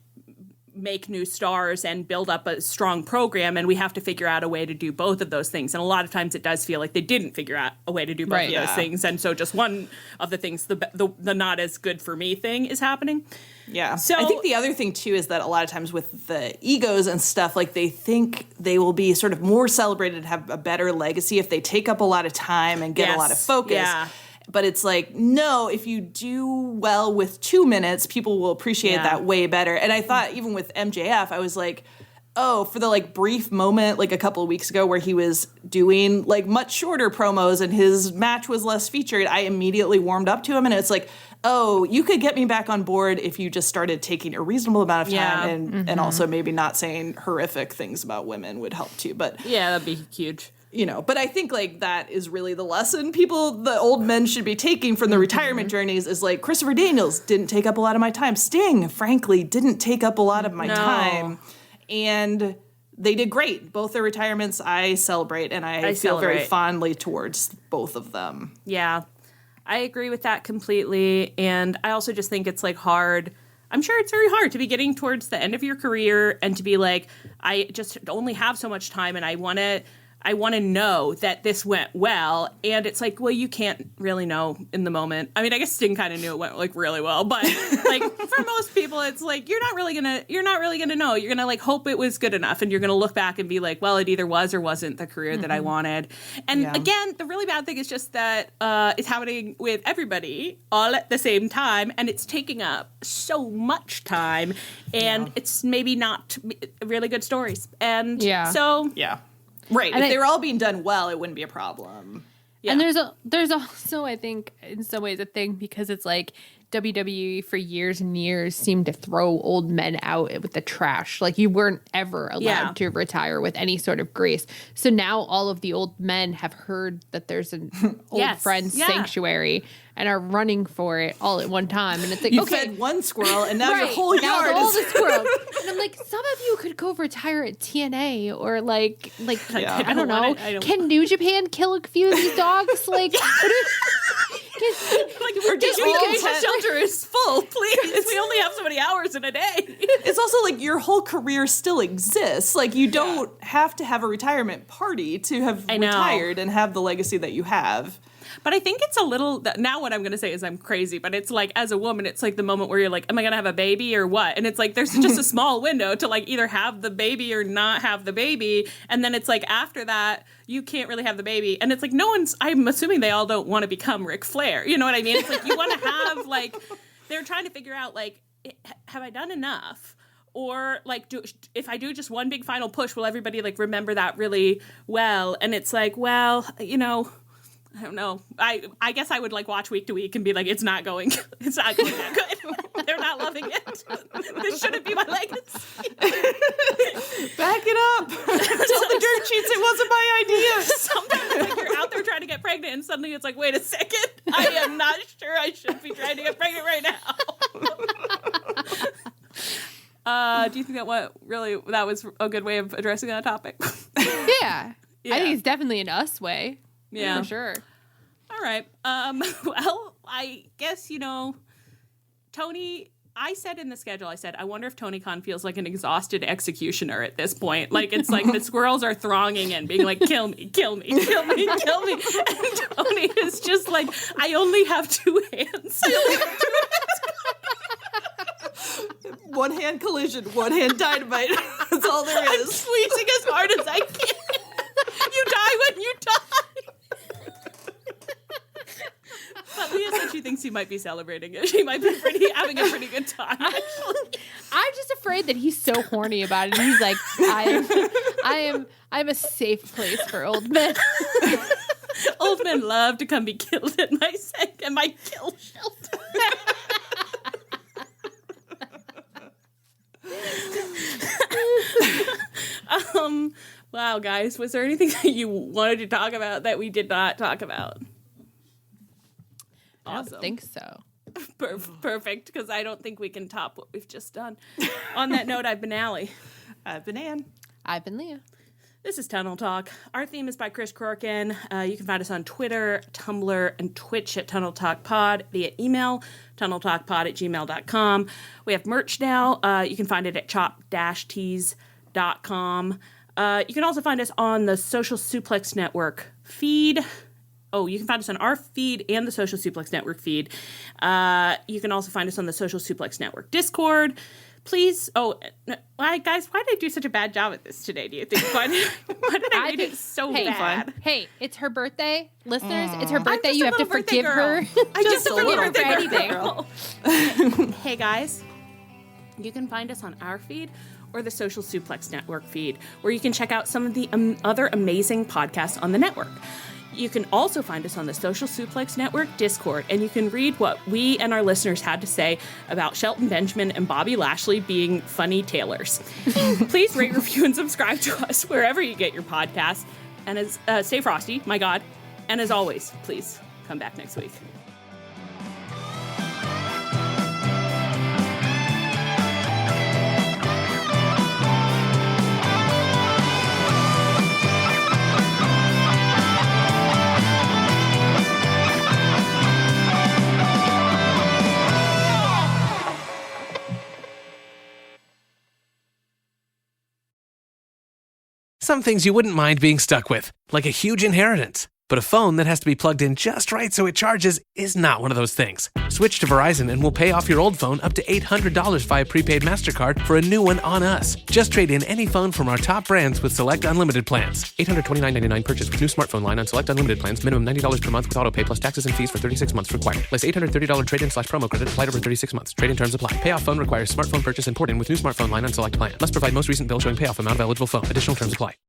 Speaker 5: make new stars and build up a strong program, and we have to figure out a way to do both of those things. And a lot of times it does feel like they didn't figure out a way to do both of those things, and so just one of the things, the not as good for me thing is happening.
Speaker 6: Yeah. So I think the other thing too is that a lot of times with the egos and stuff, like they think they will be sort of more celebrated, have a better legacy if they take up a lot of time and get a lot of focus. Yeah. But it's like, no, if you do well with 2 minutes, people will appreciate that way better. And I thought even with MJF, I was like, oh, for the like brief moment, like a couple of weeks ago where he was doing like much shorter promos and his match was less featured, I immediately warmed up to him. And it's like, oh, you could get me back on board if you just started taking a reasonable amount of time and also maybe not saying horrific things about women would help too. But
Speaker 5: yeah, that'd be huge.
Speaker 6: But I think like that is really the lesson the old men should be taking from the retirement journeys is like Christopher Daniels didn't take up a lot of my time. Sting, frankly, didn't take up a lot of my time. And they did great. Both their retirements I celebrate, and I feel very fondly towards both of them.
Speaker 5: Yeah, I agree with that completely. And I also just think it's like hard. I'm sure it's very hard to be getting towards the end of your career and to be like, I just only have so much time and I want to know that this went well. And it's like, well, you can't really know in the moment. I mean, I guess Sting kind of knew it went like really well, but like for most people, it's like, you're not really gonna know. You're gonna like hope it was good enough. And you're gonna look back and be like, well, it either was or wasn't the career that I wanted. And again, the really bad thing is just that it's happening with everybody all at the same time. And it's taking up so much time and it's maybe not really good stories. And so,
Speaker 6: right. And if they were all being done well, it wouldn't be a problem.
Speaker 7: Yeah. And there's also, I think, in some ways a thing because it's like WWE for years and years seemed to throw old men out with the trash. Like you weren't ever allowed to retire with any sort of grace. So now all of the old men have heard that there's an old friends sanctuary and are running for it all at one time. And it's like,
Speaker 6: you fed one squirrel and now your whole yard
Speaker 7: is the squirrel. And I'm like, some of you could go retire at TNA or like I don't know. Can New Japan kill a few of these dogs? Like,
Speaker 5: or just shelter is full, please. We only have so many hours in a day.
Speaker 6: It's also like your whole career still exists. Like you don't have to have a retirement party to have retired and have the legacy that you have.
Speaker 5: But I think it's a little, now what I'm going to say is I'm crazy, but it's like, as a woman, it's like the moment where you're like, am I going to have a baby or what? And it's like, there's just a small window to like either have the baby or not have the baby. And then it's like, after that, you can't really have the baby. And it's like, I'm assuming they all don't want to become Ric Flair. You know what I mean? It's like, you want to have like, they're trying to figure out like, have I done enough? Or like, if I do just one big final push, will everybody like remember that really well? And it's like, well, I don't know. I guess I would like watch week to week and be like, it's not going that good. They're not loving it. This shouldn't be my legacy.
Speaker 6: Back it up. Tell the dirt sheets it wasn't my idea.
Speaker 5: Sometimes like you're out there trying to get pregnant and suddenly it's like, wait a second. I am not sure I should be trying to get pregnant right now. Do you think that was a good way of addressing that topic?
Speaker 7: Yeah. I think it's definitely an us way. Yeah, for sure.
Speaker 5: All right. Well, I guess, Toni, I said in the schedule, I wonder if Tony Khan feels like an exhausted executioner at this point. Like, it's like the squirrels are thronging in, being like, kill me, kill me, kill me, kill me. And Toni is just like, I only have 2 hands.
Speaker 6: One hand collision, one hand dynamite. That's all there is.
Speaker 5: I'm squeezing as hard as I can. You die when you die. But Leah said she thinks he might be celebrating it. She might be having a pretty good time, actually.
Speaker 7: I'm just afraid that he's so horny about it. He's like, I'm a safe place for old men.
Speaker 5: Old men love to come be killed at my kill shelter. Wow, guys, was there anything that you wanted to talk about that we did not talk about?
Speaker 7: Awesome. I don't think so.
Speaker 5: Perfect, because I don't think we can top what we've just done. On that note, I've been Allie.
Speaker 6: I've been Ann.
Speaker 7: I've been Leah.
Speaker 5: This is Tunnel Talk. Our theme is by Chris Corkin. You can find us on Twitter, Tumblr, and Twitch at Tunnel Talk Pod via email, tunneltalkpod@gmail.com. We have merch now. You can find it at chop-tees.com. You can also find us on the Social Suplex Network feed. Oh, you can find us on our feed and the Social Suplex Network feed. You can also find us on the Social Suplex Network Discord. Please, guys, why did I do such a bad job at this today, do you think? Why did I read it so bad?
Speaker 7: Hey, it's her birthday. Listeners, it's her birthday.
Speaker 5: I'm just
Speaker 7: You
Speaker 5: a
Speaker 7: have to
Speaker 5: little birthday
Speaker 7: forgive
Speaker 5: girl.
Speaker 7: her.
Speaker 5: I just
Speaker 6: a little
Speaker 5: forgive her
Speaker 6: birthday
Speaker 5: girl. Hey, guys, you can find us on our feed or the Social Suplex Network feed, where you can check out some of the other amazing podcasts on the network. You can also find us on the Social Suplex Network Discord, and you can read what we and our listeners had to say about Shelton Benjamin and Bobby Lashley being funny tailors. Please rate, review, and subscribe to us wherever you get your podcasts. And stay frosty, my God. And as always, please come back next week.
Speaker 1: Some things you wouldn't mind being stuck with, like a huge inheritance. But a phone that has to be plugged in just right so it charges is not one of those things. Switch to Verizon and we'll pay off your old phone up to $800 via prepaid MasterCard for a new one on us. Just trade in any phone from our top brands with select unlimited plans. $829.99 purchase with new smartphone line on select unlimited plans. Minimum $90 per month with autopay plus taxes and fees for 36 months required. Less $830 trade-in/promo credit applied over 36 months. Trade-in terms apply. Payoff phone requires smartphone purchase and port in with new smartphone line on select plan. Must provide most recent bill showing payoff amount of eligible phone. Additional terms apply.